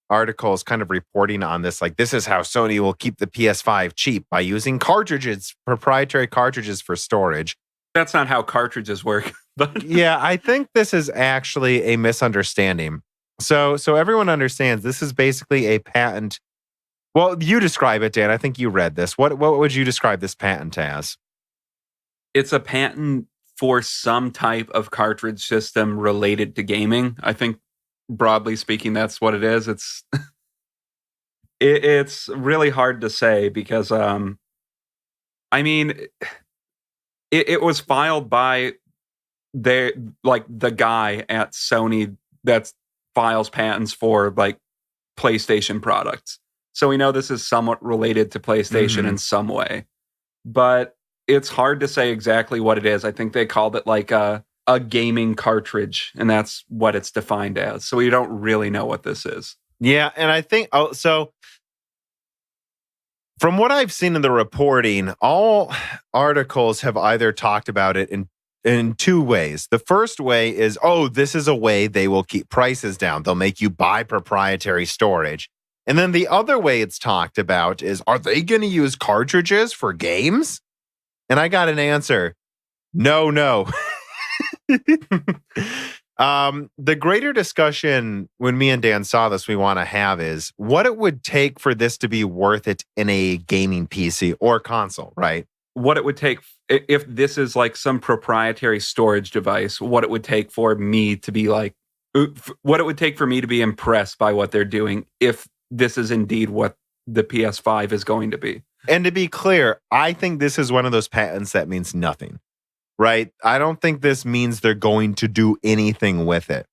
articles kind of reporting on this, like this is how Sony will keep the PS5 cheap by using cartridges, proprietary cartridges for storage. That's not how cartridges work. But yeah, I think this is actually a misunderstanding. So everyone understands this is basically a patent. Well, you describe it, Dan. I think you read this. What would you describe this patent as? It's a patent for some type of cartridge system related to gaming. I think broadly speaking, that's what it is. It's really hard to say because, I mean, it was filed by the guy at Sony that files patents for like PlayStation products. So we know this is somewhat related to PlayStation in some way, but it's hard to say exactly what it is. I think they called it like a gaming cartridge, and that's what it's defined as. So we don't really know what this is. Yeah, and I think so From what I've seen in the reporting, all articles have either talked about it in two ways. The first way is, oh, this is a way they will keep prices down. They'll make you buy proprietary storage. And then the other way it's talked about is, are they going to use cartridges for games? And I got an answer. No. The greater discussion when me and Dan saw this we want to have is what it would take for this to be worth it in a gaming PC or console, right? What it would take if this is like some proprietary storage device, what it would take for me to be like, what it would take for me to be impressed by what they're doing if this is indeed what the PS5 is going to be. And to be clear, I think this is one of those patents that means nothing. Right? I don't think this means they're going to do anything with it.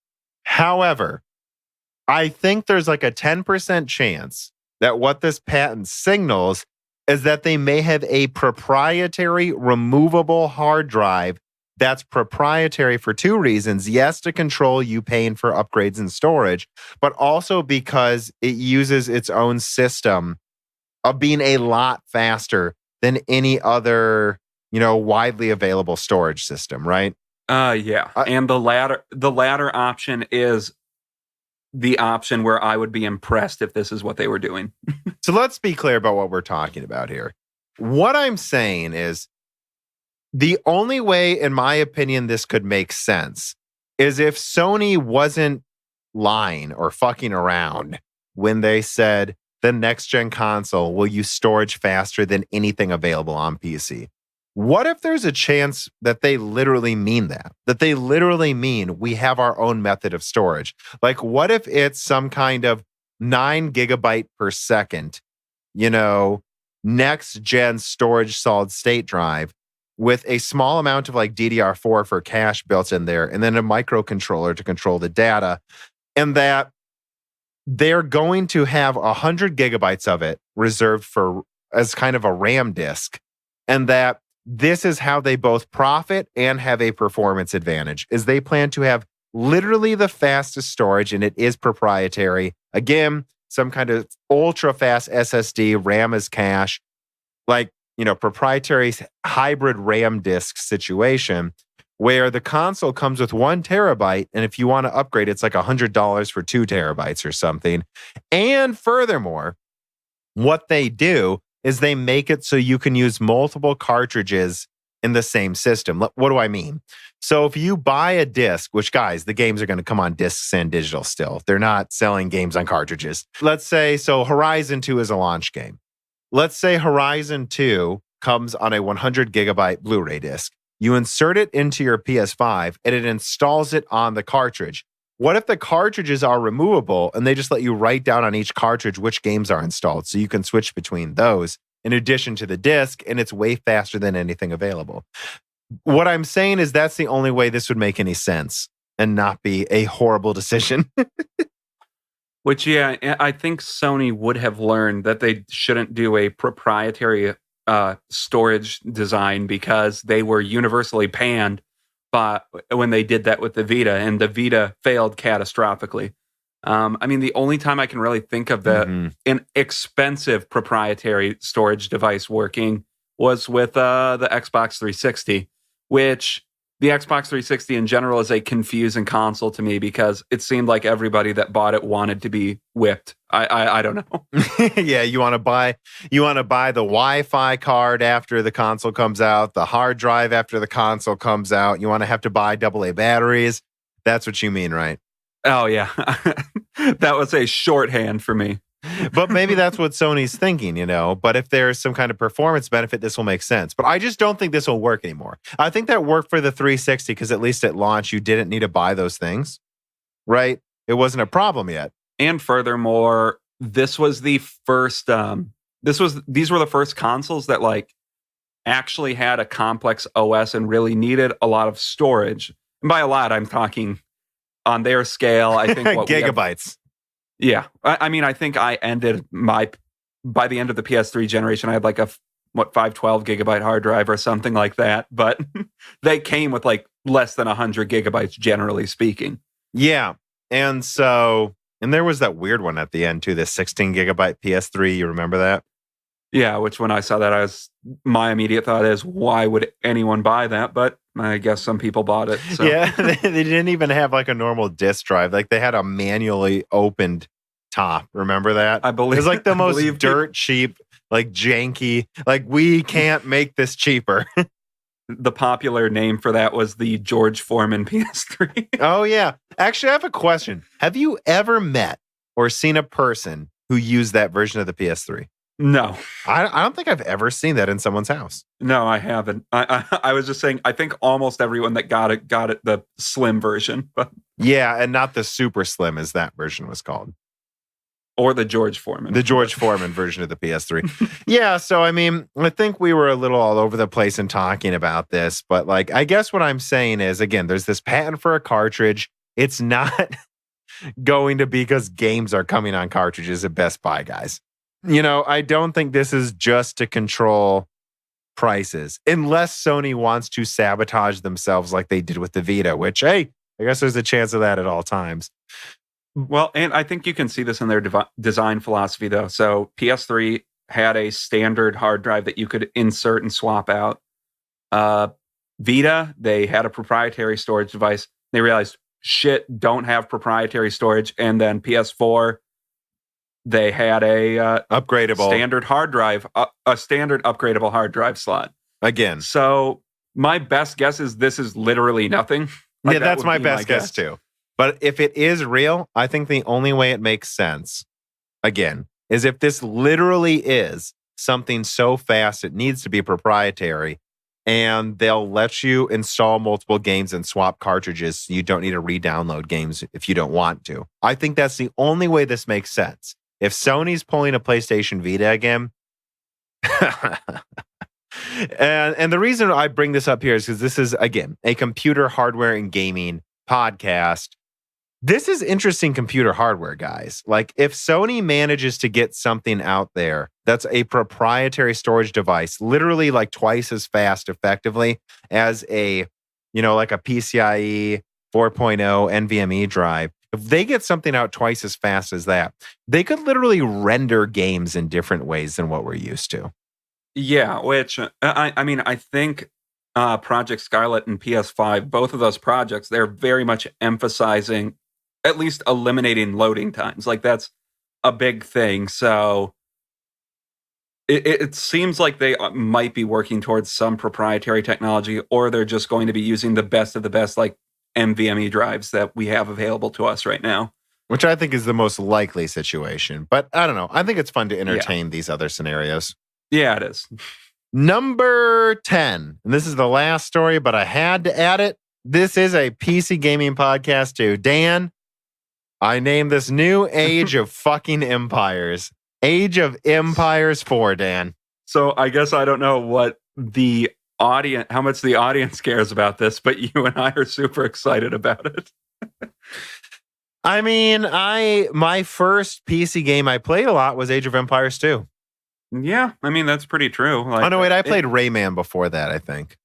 However, I think there's like a 10% chance that what this patent signals is that they may have a proprietary removable hard drive that's proprietary for two reasons. Yes, to control you paying for upgrades and storage, but also because it uses its own system of being a lot faster than any other widely available storage system, right? Yeah. And the latter option is the option where I would be impressed if this is what they were doing. So let's be clear about what we're talking about here. What I'm saying is the only way, in my opinion, this could make sense is if Sony wasn't lying or fucking around when they said the next gen console will use storage faster than anything available on PC. What if there's a chance that they literally mean that? That they literally mean we have our own method of storage? Like, what if it's some kind of 9 gigabyte per second, next gen storage solid state drive with a small amount of like DDR4 for cache built in there, and then a microcontroller to control the data, and that they're going to have 100 gigabytes of it reserved for as kind of a RAM disk, and that this is how they both profit and have a performance advantage, is they plan to have literally the fastest storage, and it is proprietary. Again, some kind of ultra fast SSD, RAM as cache, like, proprietary hybrid RAM disk situation where the console comes with 1 terabyte. And if you want to upgrade, it's like $100 for 2 terabytes or something. And furthermore, what they do is they make it so you can use multiple cartridges in the same system. What do I mean? So if you buy a disc, which, guys, the games are going to come on discs and digital still. They're not selling games on cartridges. Let's say, so Horizon 2 is a launch game. Let's say Horizon 2 comes on a 100 gigabyte Blu-ray disc. You insert it into your PS5 and it installs it on the cartridge. What if the cartridges are removable and they just let you write down on each cartridge which games are installed so you can switch between those in addition to the disc, and it's way faster than anything available? What I'm saying is that's the only way this would make any sense and not be a horrible decision. Which, yeah, I think Sony would have learned that they shouldn't do a proprietary storage design because they were universally panned when they did that with the Vita, and the Vita failed catastrophically. The only time I can really think of an expensive proprietary storage device working was with the Xbox 360, which the Xbox 360 in general is a confusing console to me because it seemed like everybody that bought it wanted to be whipped. I don't know. Yeah, you want to buy the Wi-Fi card after the console comes out, the hard drive after the console comes out. You want to have to buy AA batteries. That's what you mean, right? Oh yeah, that was a shorthand for me. But maybe that's what Sony's thinking, But if there's some kind of performance benefit, this will make sense. But I just don't think this will work anymore. I think that worked for the 360 because at least at launch, you didn't need to buy those things, right? It wasn't a problem yet. And furthermore, this was the first. These were the first consoles that like actually had a complex OS and really needed a lot of storage. And by a lot, I'm talking on their scale. I think gigabytes. Yeah. I think I ended by the end of the PS3 generation, I had like a 512 gigabyte hard drive or something like that. But they came with like less than 100 gigabytes, generally speaking. Yeah. And there was that weird one at the end too, the 16 gigabyte PS3. You remember that? Yeah, which when I saw that, my immediate thought is, why would anyone buy that? But I guess some people bought it. So. Yeah, they didn't even have like a normal disk drive. Like they had a manually opened top. Remember that? I believe it was like the most dirt cheap, like janky. Like we can't make this cheaper. The popular name for that was the George Foreman PS3. Oh yeah, actually, I have a question. Have you ever met or seen a person who used that version of the PS3? No, I don't think I've ever seen that in someone's house. No, I haven't. I was just saying, I think almost everyone that got it the slim version. But yeah, and not the super slim as that version was called. Or the George Foreman. The George Foreman version of the PS3. Yeah, so I mean, I think we were a little all over the place in talking about this, but like, I guess what I'm saying is, again, there's this patent for a cartridge. It's not going to be because games are coming on cartridges at Best Buy, guys. You know, I don't think this is just to control prices, unless Sony wants to sabotage themselves like they did with the Vita, which, hey, I guess there's a chance of that at all times. Well, and I think you can see this in their design philosophy, though. So PS3 had a standard hard drive that you could insert and swap out. Vita, they had a proprietary storage device. They realized, shit, don't have proprietary storage. And then PS4, they had a upgradable standard hard drive, a standard upgradable hard drive slot. Again. So my best guess is this is literally nothing. Like, yeah, that's my best guess too. But if it is real, I think the only way it makes sense, again, is if this literally is something so fast it needs to be proprietary, and they'll let you install multiple games and swap cartridges so you don't need to re-download games if you don't want to. I think that's the only way this makes sense. If Sony's pulling a PlayStation Vita again, and the reason I bring this up here is because this is, again, a computer hardware and gaming podcast. This is interesting computer hardware, guys. Like, if Sony manages to get something out there that's a proprietary storage device, literally like twice as fast effectively as a, like a PCIe 4.0 NVMe drive, if they get something out twice as fast as that, they could literally render games in different ways than what we're used to. Yeah, which, I mean, I think Project Scarlet and PS5, both of those projects, they're very much emphasizing at least eliminating loading times. Like, that's a big thing. So it seems like they might be working towards some proprietary technology, or they're just going to be using the best of the best, like NVMe drives that we have available to us right now. Which I think is the most likely situation. But I don't know. I think it's fun to entertain these other scenarios. Yeah, it is. Number 10. And this is the last story, but I had to add it. This is a PC gaming podcast too. Dan, I named this new Age of fucking Empires. Age of Empires 4, Dan. So I guess I don't know what the audience, how much the audience cares about this, but you and I are super excited about it. I mean, my first PC game I played a lot was Age of Empires 2. Yeah, I mean, that's pretty true. Like, oh, no, wait, I played Rayman before that, I think.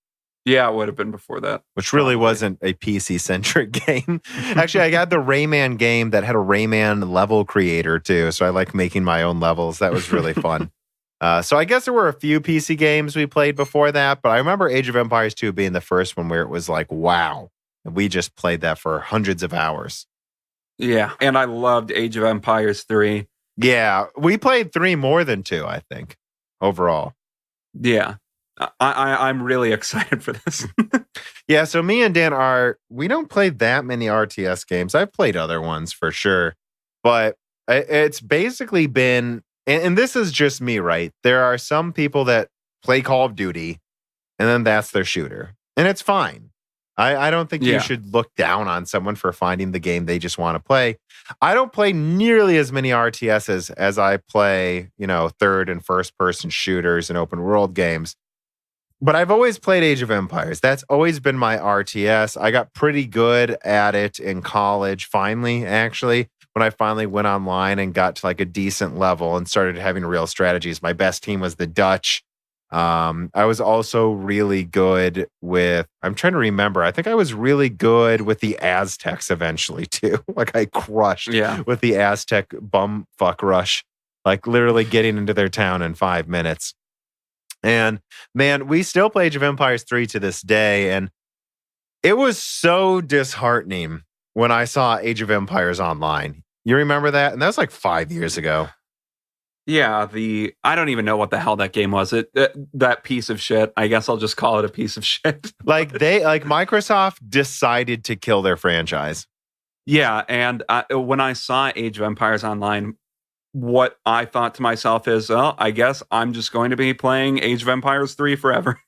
Yeah, it would have been before that. Which really wasn't a PC-centric game. Actually, I got the Rayman game that had a Rayman level creator, too. So I like making my own levels. That was really fun. So I guess there were a few PC games we played before that. But I remember Age of Empires 2 being the first one where it was like, wow. And we just played that for hundreds of hours. Yeah, and I loved Age of Empires 3. Yeah, we played 3 more than 2, I think, overall. Yeah. I'm really excited for this. Yeah, so me and Dan we don't play that many RTS games. I've played other ones for sure, but it's basically been, and this is just me, right? There are some people that play Call of Duty, and then that's their shooter, and it's fine. I don't think you should look down on someone for finding the game they just want to play. I don't play nearly as many RTSs as I play, third and first person shooters and open world games. But I've always played Age of Empires. That's always been my RTS. I got pretty good at it in college, finally, actually, when I finally went online and got to like a decent level and started having real strategies. My best team was the Dutch. I was also really good with, I'm trying to remember, I think I was really good with the Aztecs eventually too. Like I crushed with the Aztec bumfuck rush. like literally getting into their town in 5 minutes. And man, we still play Age of Empires 3 to this day. And it was so disheartening when I saw Age of Empires Online. You remember that? And that was like 5 years ago. Yeah, I don't even know what the hell that game was. That piece of shit. I guess I'll just call it a piece of shit. Like Microsoft decided to kill their franchise. Yeah, and when I saw Age of Empires Online, what I thought to myself is, well, I guess I'm just going to be playing Age of Empires 3 forever.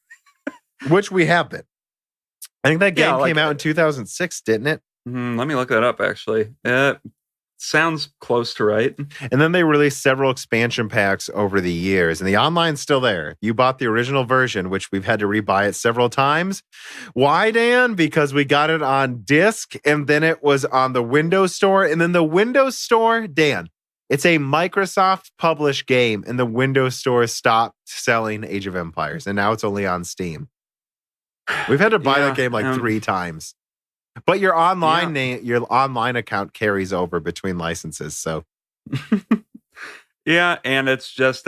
Which we have been. I think that game came out in 2006, didn't it? Let me look that up, actually. Sounds close to right. And then they released several expansion packs over the years, and the online's still there. You bought the original version, which we've had to rebuy it several times. Why, Dan? Because we got it on disc, and then it was on the Windows Store. And then the Windows Store, Dan, it's a Microsoft published game, and the Windows Store stopped selling Age of Empires, and now it's only on Steam. We've had to buy that game like 3 times. But your online your online account carries over between licenses, so. Yeah, and it's just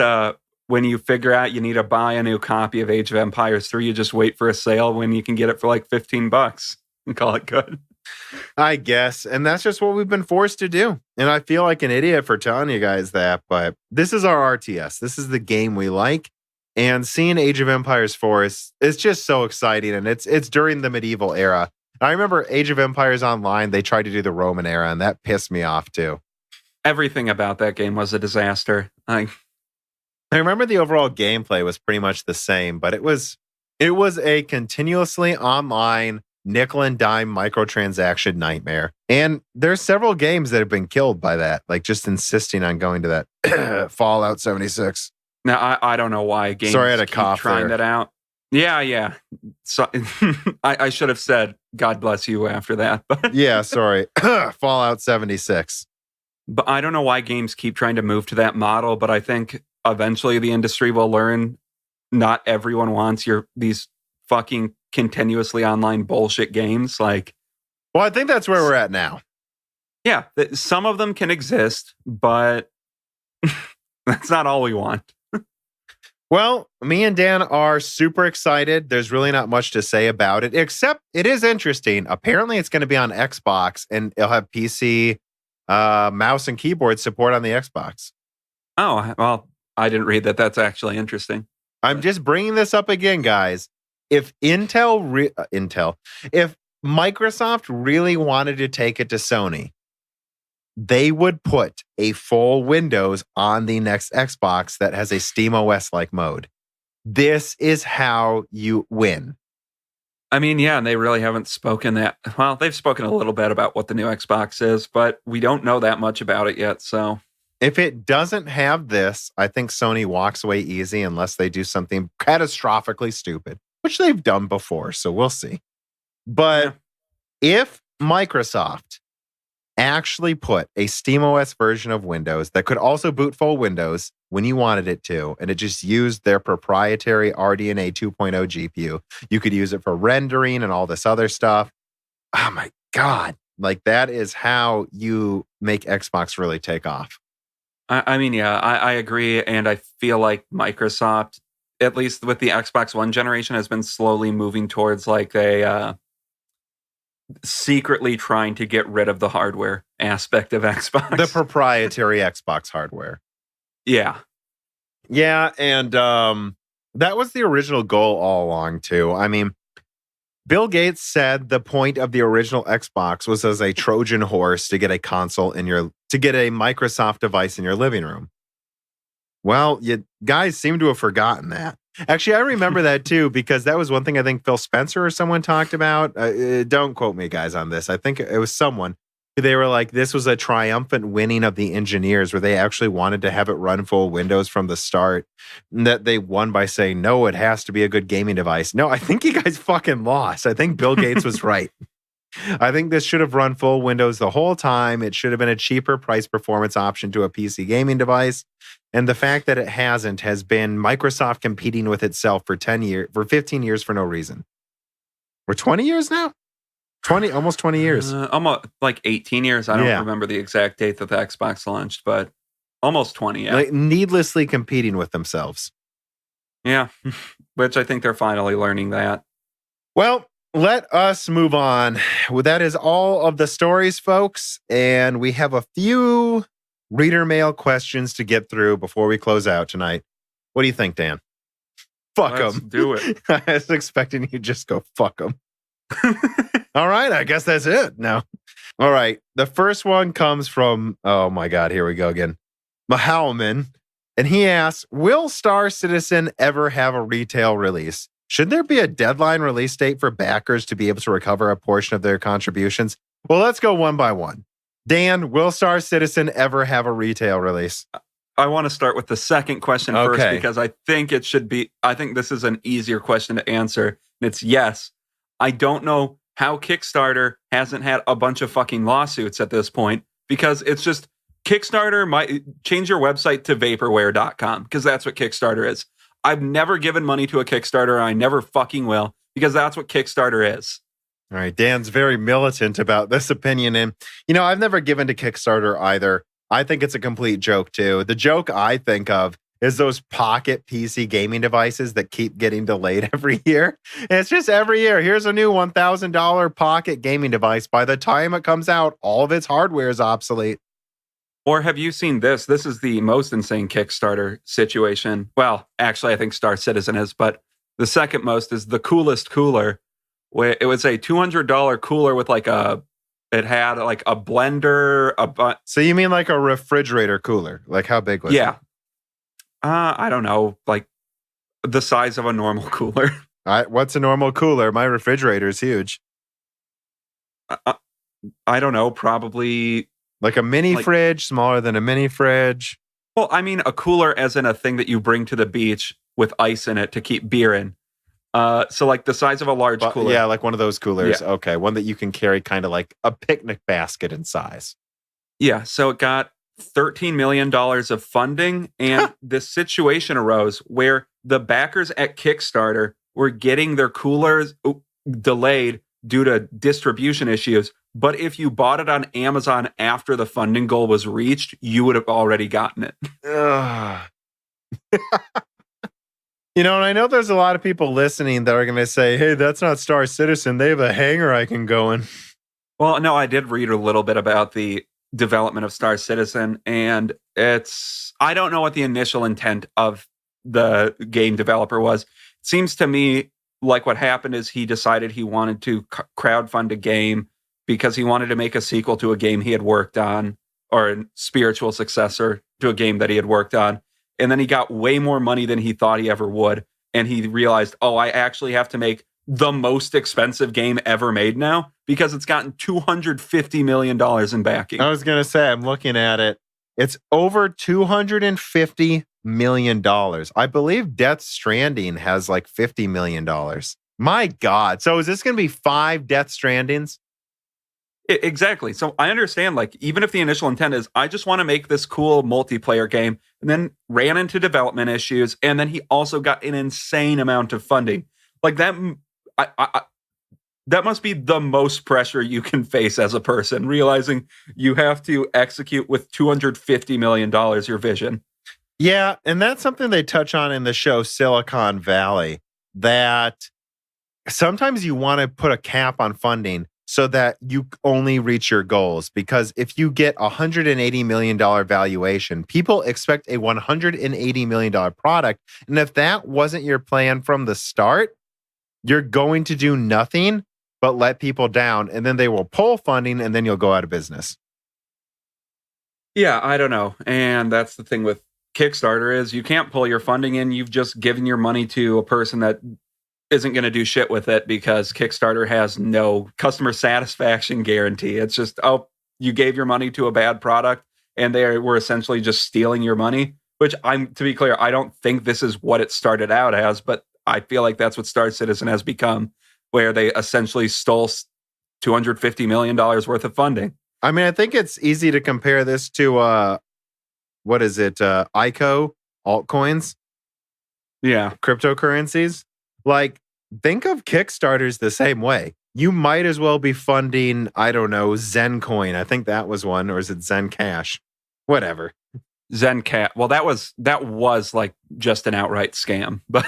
when you figure out you need to buy a new copy of Age of Empires 3, you just wait for a sale when you can get it for like $15 and call it good. I guess, and that's just what we've been forced to do. And I feel like an idiot for telling you guys that, but this is our RTS. This is the game we like. And seeing Age of Empires 4 is just so exciting, and it's during the medieval era. I remember Age of Empires Online, they tried to do the Roman era, and that pissed me off too. Everything about that game was a disaster. I remember the overall gameplay was pretty much the same, but it was a continuously online nickel and dime microtransaction nightmare. And there's several games that have been killed by that, like just insisting on going to that Fallout 76. Now, I don't know why games Sorry, I had a keep cough trying there. that out. Yeah. So I should have said, God bless you after that. But Yeah, sorry. Fallout 76. But I don't know why games keep trying to move to that model, but I think eventually the industry will learn not everyone wants these fucking continuously online bullshit games. Like, well, I think that's where we're at now. Yeah, some of them can exist, but that's not all we want. Well, me and Dan are super excited. There's really not much to say about it, except it is interesting. Apparently, it's going to be on Xbox, and it'll have PC, mouse, and keyboard support on the Xbox. Oh, well, I didn't read that. That's actually interesting. I'm just bringing this up again, guys. If if Microsoft really wanted to take it to Sony, they would put a full Windows on the next Xbox that has a SteamOS-like mode. This is how you win. I mean, yeah, and they really haven't spoken that. Well, they've spoken a little bit about what the new Xbox is, but we don't know that much about it yet, so. If it doesn't have this, I think Sony walks away easy unless they do something catastrophically stupid, which they've done before, so we'll see. But if Microsoft actually put a SteamOS version of Windows that could also boot full Windows when you wanted it to, and it just used their proprietary RDNA 2.0 GPU. You could use it for rendering and all this other stuff. Oh my God. Like, that is how you make Xbox really take off. I mean, yeah, I agree. And I feel like Microsoft, at least with the Xbox One generation, has been slowly moving towards like a secretly trying to get rid of the hardware aspect of Xbox. The proprietary Xbox hardware. Yeah. Yeah, and that was the original goal all along, too. I mean, Bill Gates said the point of the original Xbox was as a Trojan horse to get a Microsoft device in your living room. Well, you guys seem to have forgotten that. Actually, I remember that too, because that was one thing I think Phil Spencer or someone talked about. Don't quote me, guys, on this. I think it was someone. They were like, this was a triumphant winning of the engineers where they actually wanted to have it run full Windows from the start. And that they won by saying, no, it has to be a good gaming device. No, I think you guys fucking lost. I think Bill Gates was right. I think this should have run full Windows the whole time. It should have been a cheaper price performance option to a PC gaming device. And the fact that it hasn't has been Microsoft competing with itself for 15 years for no reason. We're 20 years now? Almost 20 years. Almost like 18 years. I don't remember the exact date that the Xbox launched, but Almost 20, yeah. Like needlessly competing with themselves. Yeah, which I think they're finally learning that. Well, let us move on. Well, that is all of the stories, folks. And we have a few reader mail questions to get through before we close out tonight. What do you think, Dan? Fuck Let's them. do it. I was expecting you to just go fuck them. All right, I guess that's it. No. All right. The first one comes from, oh my God, here we go again. Mahalman. And he asks, will Star Citizen ever have a retail release? Should there be a deadline release date for backers to be able to recover a portion of their contributions? Well, let's go one by one. Dan, will Star Citizen ever have a retail release? I want to start with the second question first because I think this is an easier question to answer. And it's yes. I don't know how Kickstarter hasn't had a bunch of fucking lawsuits at this point, because it's just Kickstarter might change your website to vaporware.com, because that's what Kickstarter is. I've never given money to a Kickstarter. I never fucking will, because that's what Kickstarter is. All right. Dan's very militant about this opinion. And, I've never given to Kickstarter either. I think it's a complete joke, too. The joke I think of is those pocket PC gaming devices that keep getting delayed every year. And it's just every year, here's a new $1,000 pocket gaming device. By the time it comes out, all of its hardware is obsolete. Or have you seen this? This is the most insane Kickstarter situation. Well, actually, I think Star Citizen is, but the second most is the Coolest Cooler, where it was a $200 cooler with it had like a blender. So you mean like a refrigerator cooler? Like how big was it? Yeah. I don't know, like the size of a normal cooler. What's a normal cooler? My refrigerator is huge. I don't know, probably like a mini fridge, smaller than a mini fridge. Well, I mean a cooler as in a thing that you bring to the beach with ice in it to keep beer in. So like the size of a large cooler. Yeah, like one of those coolers. Yeah. Okay, one that you can carry kind of like a picnic basket in size. Yeah, so it got $13 million of funding, and this situation arose where the backers at Kickstarter were getting their coolers delayed due to distribution issues. But if you bought it on Amazon after the funding goal was reached, you would have already gotten it. And I know there's a lot of people listening that are going to say, hey, that's not Star Citizen. They have a hangar I can go in. Well, no, I did read a little bit about the development of Star Citizen, and I don't know what the initial intent of the game developer was. It seems to me like what happened is he decided he wanted to crowdfund a game because he wanted to make a sequel to a game he had worked on, or a spiritual successor to a game that he had worked on. And then he got way more money than he thought he ever would. And he realized, I actually have to make the most expensive game ever made now because it's gotten $250 million in backing. I was going to say, I'm looking at it. It's over $250 million. I believe Death Stranding has like $50 million. My God. So is this going to be 5 Death Strandings? Exactly. So I understand, like, even if the initial intent is, I just want to make this cool multiplayer game, and then ran into development issues, and then he also got an insane amount of funding. Like that, that must be the most pressure you can face as a person, realizing you have to execute with $250 million your vision. Yeah, and that's something they touch on in the show Silicon Valley, that sometimes you want to put a cap on funding so that you only reach your goals. Because if you get a $180 million valuation, people expect a $180 million product. And if that wasn't your plan from the start, you're going to do nothing but let people down. And then they will pull funding and then you'll go out of business. Yeah, I don't know. And that's the thing with Kickstarter is you can't pull your funding in. You've just given your money to a person that isn't going to do shit with it because Kickstarter has no customer satisfaction guarantee. It's just, you gave your money to a bad product and they were essentially just stealing your money, which to be clear, I don't think this is what it started out as, but I feel like that's what Star Citizen has become, where they essentially stole $250 million worth of funding. I mean, I think it's easy to compare this to, what is it? ICO, altcoins? Yeah. Cryptocurrencies. Like, think of Kickstarters the same way. You might as well be funding, I don't know, Zencoin. I think that was one. Or is it Zen Cash? Whatever. Zencat. Well, that was like just an outright scam, but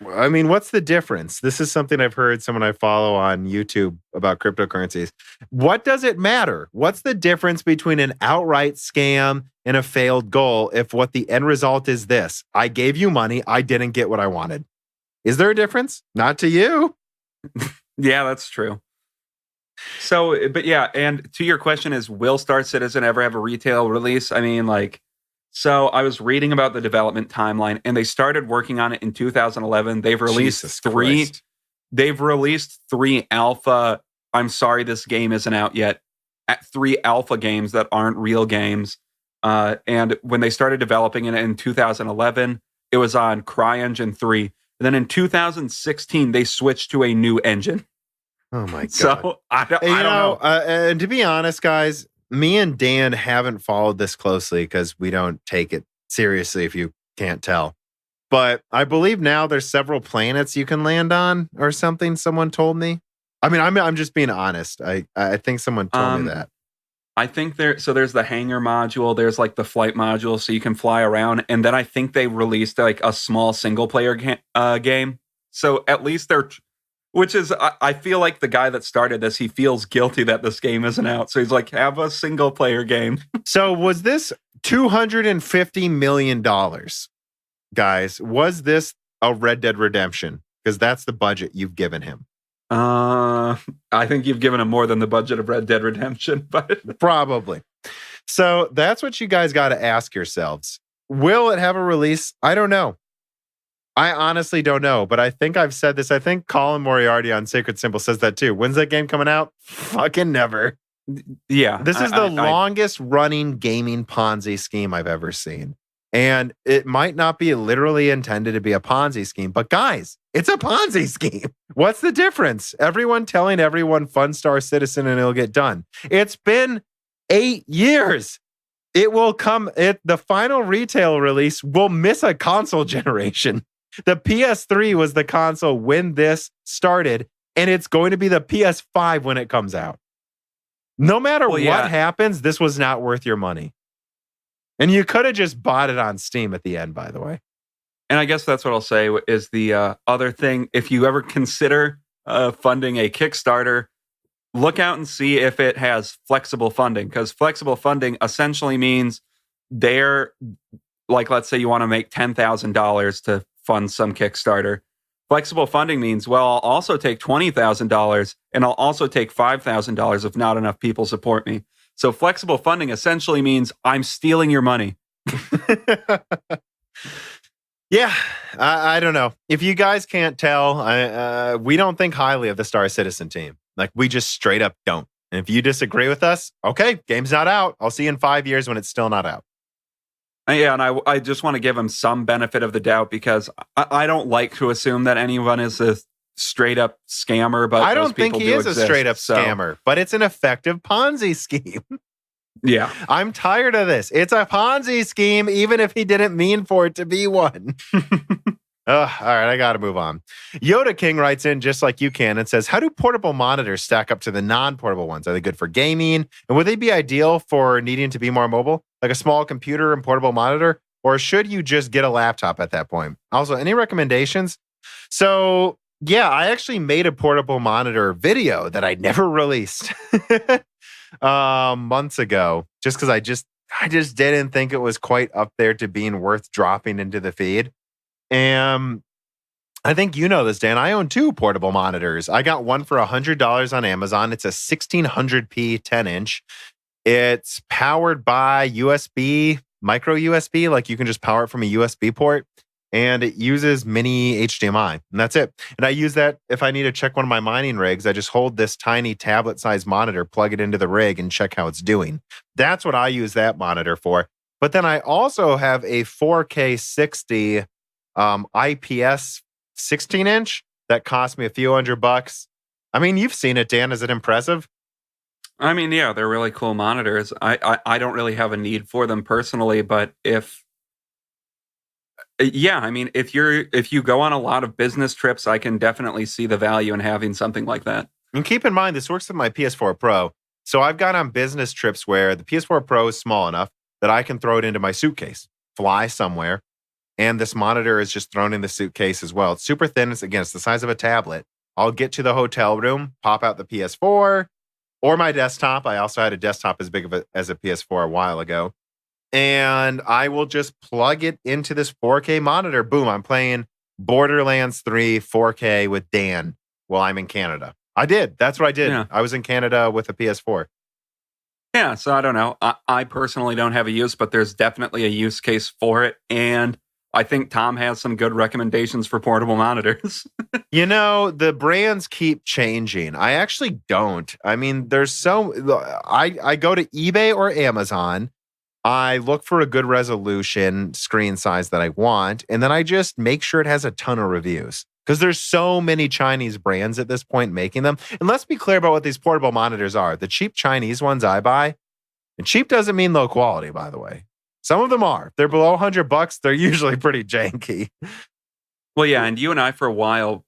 I mean, what's the difference? This is something I've heard someone I follow on YouTube about cryptocurrencies. What does it matter? What's the difference between an outright scam and a failed goal if what the end result is this? I gave you money, I didn't get what I wanted. Is there a difference? Not to you. Yeah, that's true. So, but yeah, and to your question is, will Star Citizen ever have a retail release? I mean, like, so I was reading about the development timeline, and they started working on it in 2011. They've released Jesus three. Christ. They've released 3 alpha. I'm sorry, this game isn't out yet. 3 alpha games that aren't real games. And when they started developing it in 2011, it was on CryEngine 3. And then in 2016, they switched to a new engine. Oh my God. So I don't know. And to be honest, guys, me and Dan haven't followed this closely because we don't take it seriously if you can't tell. But I believe now there's several planets you can land on or something, someone told me. I mean, I'm just being honest. I think someone told me that. I think there's the hangar module, there's like the flight module so you can fly around, and then I think they released like a small single player game. So at least which is, I feel like the guy that started this, he feels guilty that this game isn't out. So he's like, have a single player game. So was this $250 million, guys? Was this a Red Dead Redemption? Because that's the budget you've given him. I think you've given him more than the budget of Red Dead Redemption, but probably. So that's what you guys got to ask yourselves. Will it have a release? I don't know. I honestly don't know, but I think I've said this. I think Colin Moriarty on Sacred Symbol says that too. When's that game coming out? Fucking never. Yeah. This is the longest running gaming Ponzi scheme I've ever seen. And it might not be literally intended to be a Ponzi scheme, but guys, it's a Ponzi scheme. What's the difference? Everyone telling everyone fund Star Citizen and it'll get done. It's been 8 years. It will come. The final retail release will miss a console generation. The PS3 was the console when this started, and it's going to be the PS5 when it comes out. No matter what happens, this was not worth your money. And you could have just bought it on Steam at the end, by the way. And I guess that's what I'll say is the other thing. If you ever consider funding a Kickstarter, look out and see if it has flexible funding, because flexible funding essentially means they're like, let's say you want to make $10,000 to fund some Kickstarter. Flexible funding means, well, I'll also take $20,000 and I'll also take $5,000 if not enough people support me. So flexible funding essentially means I'm stealing your money. Yeah, I don't know. If you guys can't tell, we don't think highly of the Star Citizen team. Like, we just straight up don't. And if you disagree with us, okay, game's not out. I'll see you in 5 years when it's still not out. Yeah, and I just want to give them some benefit of the doubt, because I don't like to assume that anyone is a straight up scammer. But I don't think he is a straight up scammer, but it's an effective Ponzi scheme. Yeah. I'm tired of this. It's a Ponzi scheme, even if he didn't mean for it to be one. All right, I got to move on. Yoda King writes in just like you can and says, how do portable monitors stack up to the non-portable ones? Are they good for gaming? And would they be ideal for needing to be more mobile, like a small computer and portable monitor? Or should you just get a laptop at that point? Also, any recommendations? So, yeah, I actually made a portable monitor video that I never released months ago, just because I just didn't think it was quite up there to being worth dropping into the feed. And I think you know this, Dan. I own 2 portable monitors. I got one for $100 on Amazon. It's a 1600p 10-inch. It's powered by USB, micro USB. Like, you can just power it from a USB port. And it uses mini HDMI. And that's it. And I use that if I need to check one of my mining rigs. I just hold this tiny tablet-sized monitor, plug it into the rig, and check how it's doing. That's what I use that monitor for. But then I also have a 4K 60 IPS 16-inch that cost me a few $100. I mean, you've seen it, Dan. Is it impressive? I mean, yeah, they're really cool monitors. I don't really have a need for them personally, but if you go on a lot of business trips, I can definitely see the value in having something like that. And keep in mind, this works with my PS4 Pro. So I've gone on business trips where the PS4 Pro is small enough. that I can throw it into my suitcase, fly somewhere, and this monitor is just thrown in the suitcase as well. It's super thin. It's the size of a tablet. I'll get to the hotel room, pop out the PS4 or my desktop. I also had a desktop as big as a PS4 a while ago. And I will just plug it into this 4K monitor. Boom, I'm playing Borderlands 3 4K with Dan while I'm in Canada. I did. That's what I did. Yeah. I was in Canada with a PS4. Yeah, so I don't know. I personally don't have a use, but there's definitely a use case for it. And I think Tom has some good recommendations for portable monitors. The brands keep changing. I actually don't. I mean, I go to eBay or Amazon. I look for a good resolution screen size that I want, and then I just make sure it has a ton of reviews because there's so many Chinese brands at this point making them. And let's be clear about what these portable monitors are. The cheap Chinese ones I buy, and cheap doesn't mean low quality, by the way. Some of them are. If they're below $100, they're usually pretty janky. Well, yeah, and you and I for a while,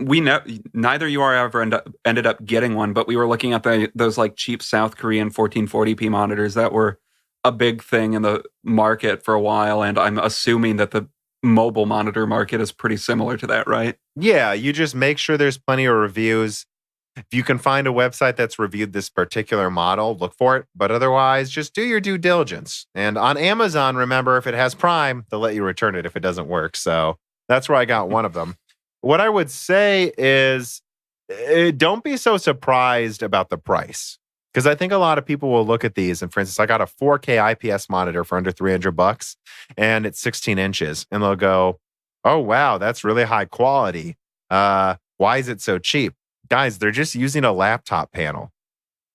we know neither you or I ever ended up getting one, but we were looking at those like cheap South Korean 1440p monitors that were a big thing in the market for a while, and I'm assuming that the mobile monitor market is pretty similar to that, right? Yeah, you just make sure there's plenty of reviews. If you can find a website that's reviewed this particular model, look for it. But otherwise, just do your due diligence. And on Amazon, remember, if it has Prime, they'll let you return it if it doesn't work. So that's where I got one of them. What I would say is don't be so surprised about the price. Because I think a lot of people will look at these. And for instance, I got a 4K IPS monitor for under $300 and it's 16 inches. And they'll go, oh, wow, that's really high quality. Why is it so cheap? Guys, they're just using a laptop panel.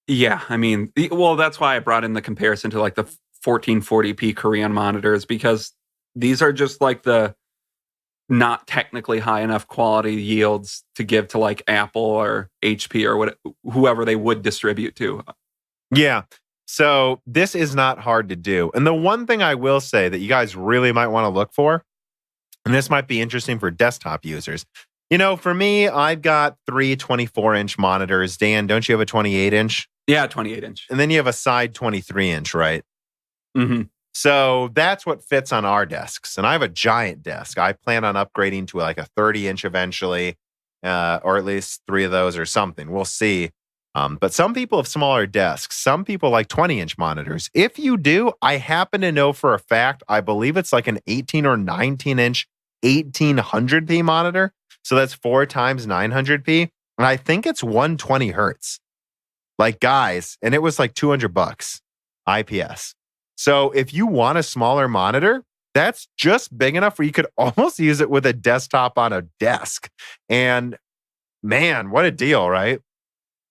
Yeah, I mean, well, that's why I brought in the comparison to like the 1440p Korean monitors, because these are just like the not technically high enough quality yields to give to like Apple or HP or whoever they would distribute to. Yeah. So this is not hard to do. And the one thing I will say that you guys really might want to look for, and this might be interesting for desktop users. For me, I've got 3 24-inch monitors. Dan, don't you have a 28-inch? Yeah, 28-inch. And then you have a side 23-inch, right? Mm-hmm. So that's what fits on our desks. And I have a giant desk. I plan on upgrading to like a 30-inch eventually, or at least 3 of those or something. We'll see. But some people have smaller desks. Some people like 20-inch monitors. If you do, I happen to know for a fact, I believe it's like an 18 or 19-inch 1800p monitor. So that's 4 times 900p. And I think it's 120 hertz. Like, guys, and it was like $200 IPS. So if you want a smaller monitor, that's just big enough where you could almost use it with a desktop on a desk. And man, what a deal, right?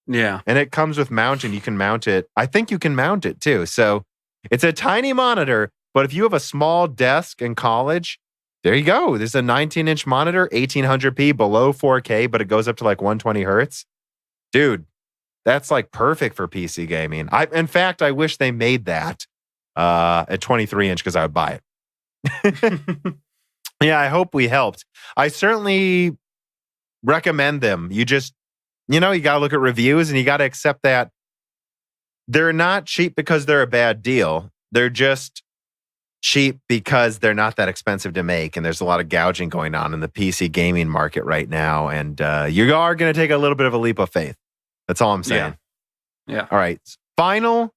Yeah. And it comes with mounting. You can mount it. I think you can mount it too. So it's a tiny monitor, but if you have a small desk in college, there you go. There's a 19-inch monitor, 1800p, below 4K, but it goes up to like 120 hertz. Dude, that's like perfect for PC gaming. In fact, I wish they made that at 23-inch because I would buy it. Yeah, I hope we helped. I certainly recommend them. You just, you got to look at reviews and you got to accept that they're not cheap because they're a bad deal. They're just cheap because they're not that expensive to make, and there's a lot of gouging going on in the PC gaming market right now, and you are going to take a little bit of a leap of faith. That's all I'm saying. Yeah. All right. Final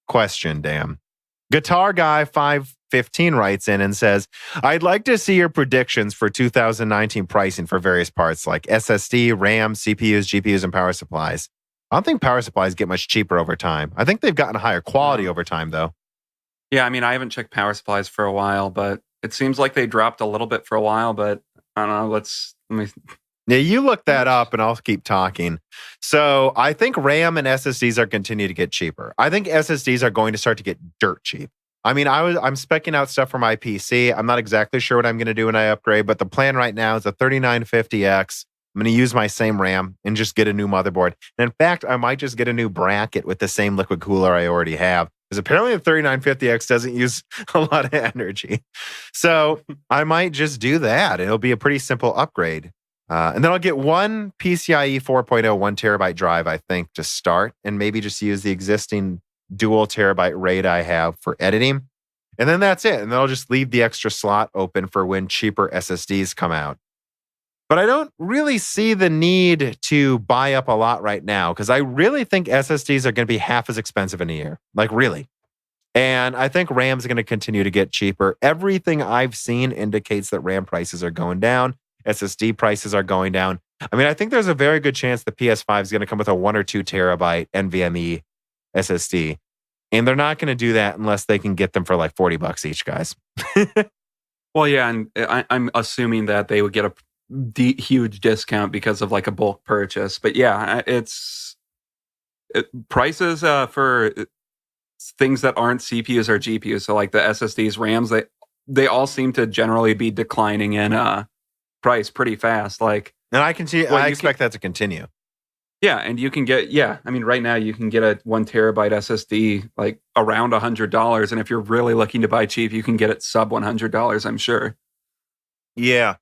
question, Dan. Guitar Guy 515 writes in and says, I'd like to see your predictions for 2019 pricing for various parts like SSD, RAM, CPUs, GPUs, and power supplies. I don't think power supplies get much cheaper over time. I think they've gotten higher quality over time, though. Yeah, I mean, I haven't checked power supplies for a while, but it seems like they dropped a little bit for a while, but I don't know. Let me... Yeah, you look that up and I'll keep talking. So I think RAM and SSDs are continue to get cheaper. I think SSDs are going to start to get dirt cheap. I mean, I'm speccing out stuff for my PC. I'm not exactly sure what I'm going to do when I upgrade, but the plan right now is a 3950X. I'm going to use my same RAM and just get a new motherboard. And in fact, I might just get a new bracket with the same liquid cooler I already have. Because apparently the 3950X doesn't use a lot of energy. So I might just do that. It'll be a pretty simple upgrade. And then I'll get one PCIe 4.0 1 terabyte drive, I think, to start, and maybe just use the existing dual terabyte RAID I have for editing. And then that's it. And then I'll just leave the extra slot open for when cheaper SSDs come out. But I don't really see the need to buy up a lot right now because I really think SSDs are going to be half as expensive in a year. Like, really. And I think RAM's going to continue to get cheaper. Everything I've seen indicates that RAM prices are going down. SSD prices are going down. I mean, I think there's a very good chance the PS5 is going to come with a 1 or 2 terabyte NVMe SSD. And they're not going to do that unless they can get them for like $40 each, guys. Well, yeah, and I'm assuming that they would get a huge discount because of like a bulk purchase. But yeah, prices for things that aren't CPUs or GPUs, so like the SSDs, RAMs, they all seem to generally be declining in price pretty fast. Like, and I expect that to continue. Yeah, and you can get, I mean, right now you can get a 1 terabyte SSD like around $100, and if you're really looking to buy cheap, you can get it sub $100, I'm sure. Yeah.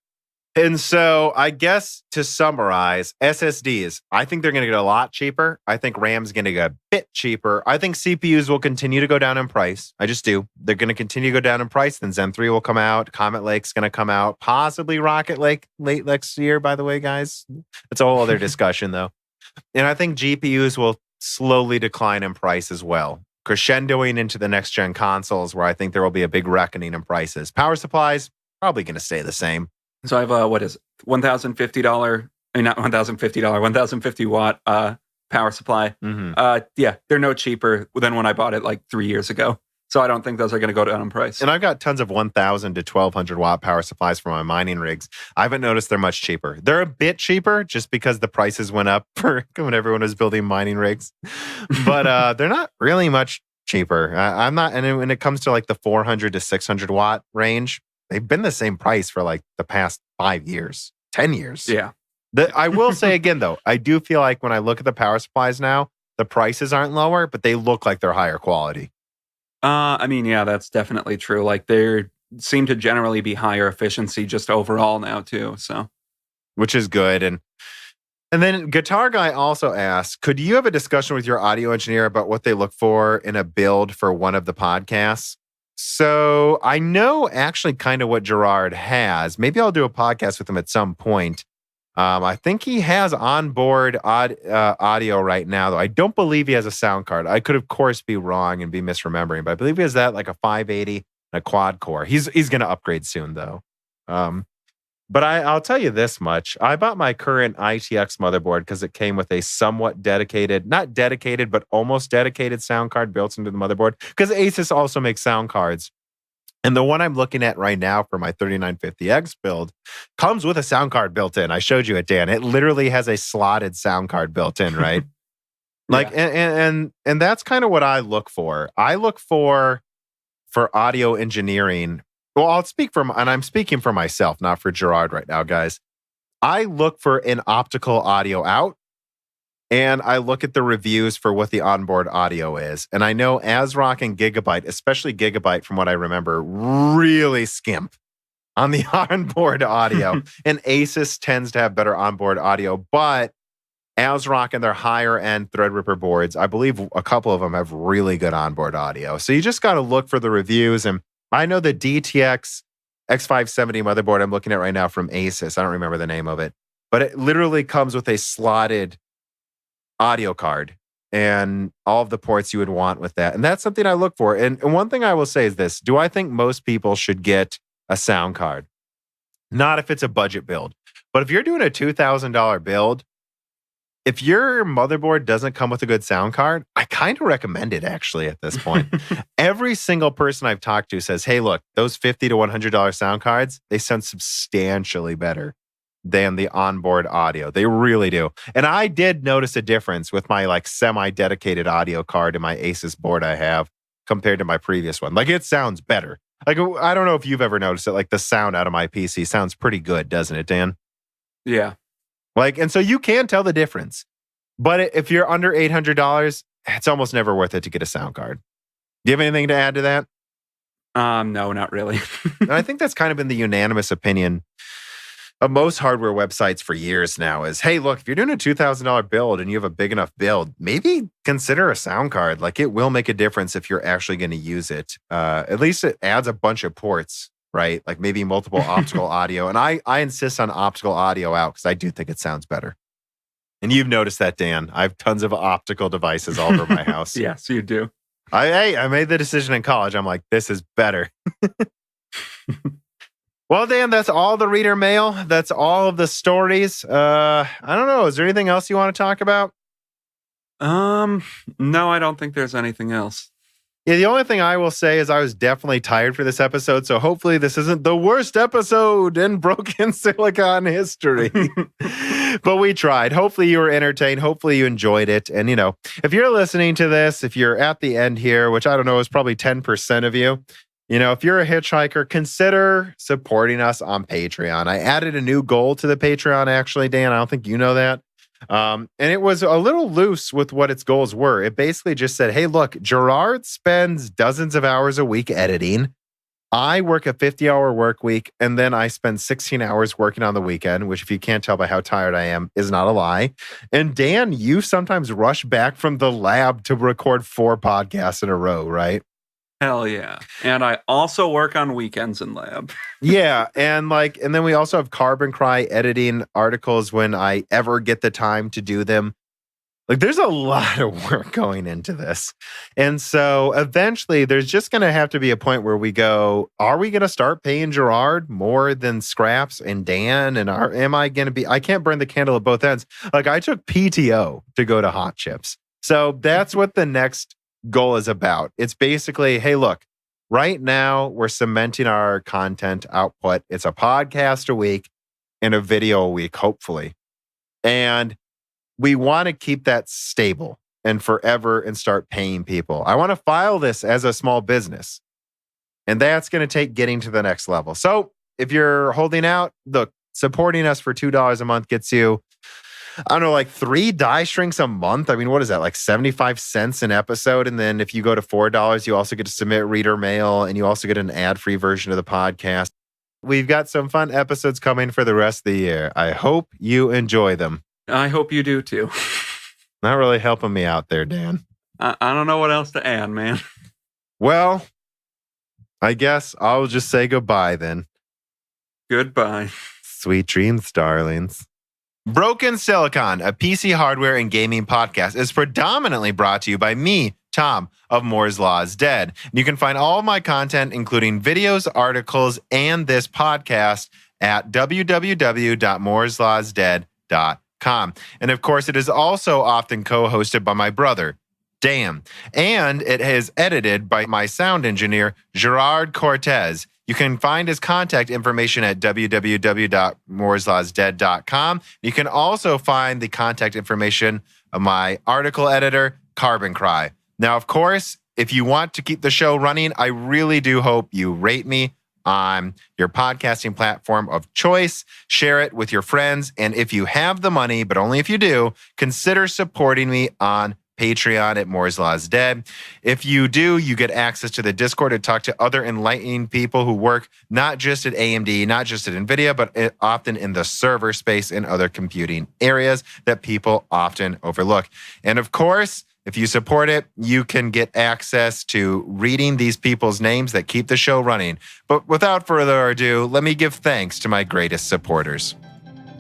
And so I guess to summarize, SSDs, I think they're going to get a lot cheaper. I think RAM's going to get a bit cheaper. I think CPUs will continue to go down in price. I just do. They're going to continue to go down in price. Then Zen 3 will come out. Comet Lake's going to come out. Possibly Rocket Lake late next year, by the way, guys. That's a whole other discussion, though. And I think GPUs will slowly decline in price as well, crescendoing into the next-gen consoles where I think there will be a big reckoning in prices. Power supplies, probably going to stay the same. So I have a, what is it, $1,050, not $1,050, 1,050 watt power supply. Mm-hmm. Yeah, they're no cheaper than when I bought it like 3 years ago. So I don't think those are going to go down in price. And I've got tons of 1,000 to 1,200 watt power supplies for my mining rigs. I haven't noticed they're much cheaper. They're a bit cheaper just because the prices went up for when everyone was building mining rigs. But they're not really much cheaper. I'm not, and when it comes to like the 400 to 600 watt range, they've been the same price for like the past 5 years, 10 years. Yeah. I will say again, though, I do feel like when I look at the power supplies now, the prices aren't lower, but they look like they're higher quality. I mean, yeah, that's definitely true. Like they seem to generally be higher efficiency just overall now too. So, which is good. And then Guitar Guy also asked, could you have a discussion with your audio engineer about what they look for in a build for one of the podcasts? So I know actually kind of what Gerard has. Maybe I'll do a podcast with him at some point. I think he has onboard audio right now, though. I don't believe he has a sound card. I could, of course, be wrong and be misremembering, but I believe he has that, like a 580 and a quad core. He's going to upgrade soon, though. But I'll tell you this much. I bought my current ITX motherboard because it came with a somewhat dedicated, not dedicated, but almost dedicated sound card built into the motherboard, because Asus also makes sound cards. And the one I'm looking at right now for my 3950X build comes with a sound card built in. I showed you it, Dan. It literally has a slotted sound card built in, right? Like, and that's kind of what I look for. I look for audio engineering. Well, I'm speaking for myself, not for Gerard right now, guys. I look for an optical audio out. And I look at the reviews for what the onboard audio is. And I know ASRock and Gigabyte, especially Gigabyte from what I remember, really skimp on the onboard audio. And Asus tends to have better onboard audio. But ASRock and their higher end Threadripper boards, I believe a couple of them have really good onboard audio. So you just got to look for the reviews. And I know the DTX X570 motherboard I'm looking at right now from Asus. I don't remember the name of it. But it literally comes with a slotted audio card and all of the ports you would want with that. And that's something I look for. And one thing I will say is this. Do I think most people should get a sound card? Not if it's a budget build. But if you're doing a $2,000 build, if your motherboard doesn't come with a good sound card, I kind of recommend it actually at this point. Every single person I've talked to says, hey, look, those $50 to $100 sound cards, they sound substantially better than the onboard audio. They really do. And I did notice a difference with my like semi-dedicated audio card in my Asus board I have compared to my previous one. Like it sounds better. Like I don't know if you've ever noticed it, like the sound out of my PC sounds pretty good, doesn't it, Dan? Yeah. Like, and so you can tell the difference. But if you're under $800, it's almost never worth it to get a sound card. Do you have anything to add to that? No, not really. And I think that's kind of been the unanimous opinion most hardware websites for years now is, hey, look, if you're doing a $2,000 build and you have a big enough build, maybe consider a sound card. Like, it will make a difference if you're actually going to use it. At least it adds a bunch of ports, right? Like maybe multiple optical audio. And I insist on optical audio out because I do think it sounds better. And you've noticed that, Dan. I have tons of optical devices all over my house. Yes, you do. I made the decision in college. I'm like, this is better. Well, Dan, that's all the reader mail. That's all of the stories. I don't know. Is there anything else you want to talk about? No, I don't think there's anything else. Yeah, the only thing I will say is I was definitely tired for this episode, so hopefully this isn't the worst episode in Broken Silicon history. But we tried. Hopefully you were entertained. Hopefully you enjoyed it. And, you know, if you're listening to this, if you're at the end here, which I don't know is probably 10% of you, you know, if you're a hitchhiker, consider supporting us on Patreon. I added a new goal to the Patreon, actually, Dan. I don't think you know that. And it was a little loose with what its goals were. It basically just said, hey, look, Gerard spends dozens of hours a week editing. I work a 50-hour work week, and then I spend 16 hours working on the weekend, which, if you can't tell by how tired I am, is not a lie. And Dan, you sometimes rush back from the lab to record 4 podcasts in a row, right? Hell yeah. And I also work on weekends in lab. Yeah. And then we also have Carbon Cry editing articles when I ever get the time to do them. Like, there's a lot of work going into this. And so eventually there's just going to have to be a point where we go, are we going to start paying Gerard more than Scraps and Dan? And am I going to be, I can't burn the candle at both ends. Like, I took PTO to go to Hot Chips. So that's what the next goal is about. It's basically, hey, look, right now we're cementing our content output. It's a podcast a week and a video a week, hopefully. And we want to keep that stable and forever and start paying people. I want to file this as a small business. And that's going to take getting to the next level. So if you're holding out, look, supporting us for $2 a month gets you, I don't know, like 3 die shrinks a month. I mean, what is that? Like 75 cents an episode. And then if you go to $4, you also get to submit reader mail and you also get an ad-free version of the podcast. We've got some fun episodes coming for the rest of the year. I hope you enjoy them. I hope you do too. Not really helping me out there, Dan. I don't know what else to add, man. Well, I guess I'll just say goodbye then. Goodbye. Sweet dreams, darlings. Broken Silicon, a PC hardware and gaming podcast, is predominantly brought to you by me, Tom, of Moore's Law is Dead. You can find all of my content, including videos, articles, and this podcast at www.mooreslawsdead.com. And of course, it is also often co-hosted by my brother, Dan. And it is edited by my sound engineer, Gerard Cortez. You can find his contact information at www.mooreslawsdead.com. You can also find the contact information of my article editor, Carbon Cry. Now, of course, if you want to keep the show running, I really do hope you rate me on your podcasting platform of choice. Share it with your friends. And if you have the money, but only if you do, consider supporting me on Patreon at Moore's Law is Dead. If you do, you get access to the Discord to talk to other enlightening people who work not just at AMD, not just at Nvidia, but often in the server space and other computing areas that people often overlook. And of course, if you support it, you can get access to reading these people's names that keep the show running. But without further ado, let me give thanks to my greatest supporters.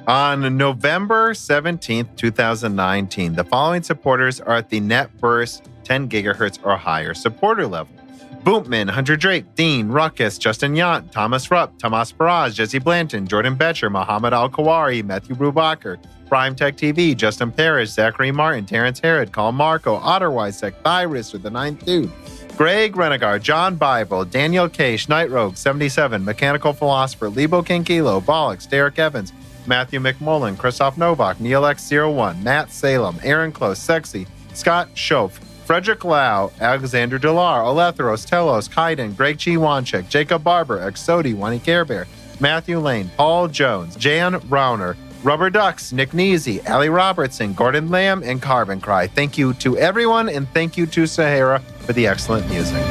On November 17th, 2019, the following supporters are at the net burst 10 gigahertz or higher supporter level. Bootman, Hunter Drake, Dean, Ruckus, Justin Yant, Thomas Rupp, Tomas Baraz, Jesse Blanton, Jordan Betcher, Mohammed Al-Kawari, Matthew Brubacher, Prime Tech TV, Justin Parrish, Zachary Martin, Terrence Herod, Colin Marco, Otter Weissek, Thyris with the 9th Dude, Greg Renegar, John Bible, Daniel Case, Night Rogue, 77, Mechanical Philosopher, Lebo Kinkilo, Bollocks, Derek Evans, Matthew McMullen, Christoph Novak, Neil X01, Matt Salem, Aaron Close, Sexy, Scott Schoaf, Frederick Lau, Alexander Delar, Alethros, Telos, Kaiden, Greg G. Wanchek, Jacob Barber, Exodi, Wani Care Bear, Matthew Lane, Paul Jones, Jan Browner, Rubber Ducks, Nick Neasy, Ali Robertson, Gordon Lamb, and Carbon Cry. Thank you to everyone, and thank you to Sahara for the excellent music.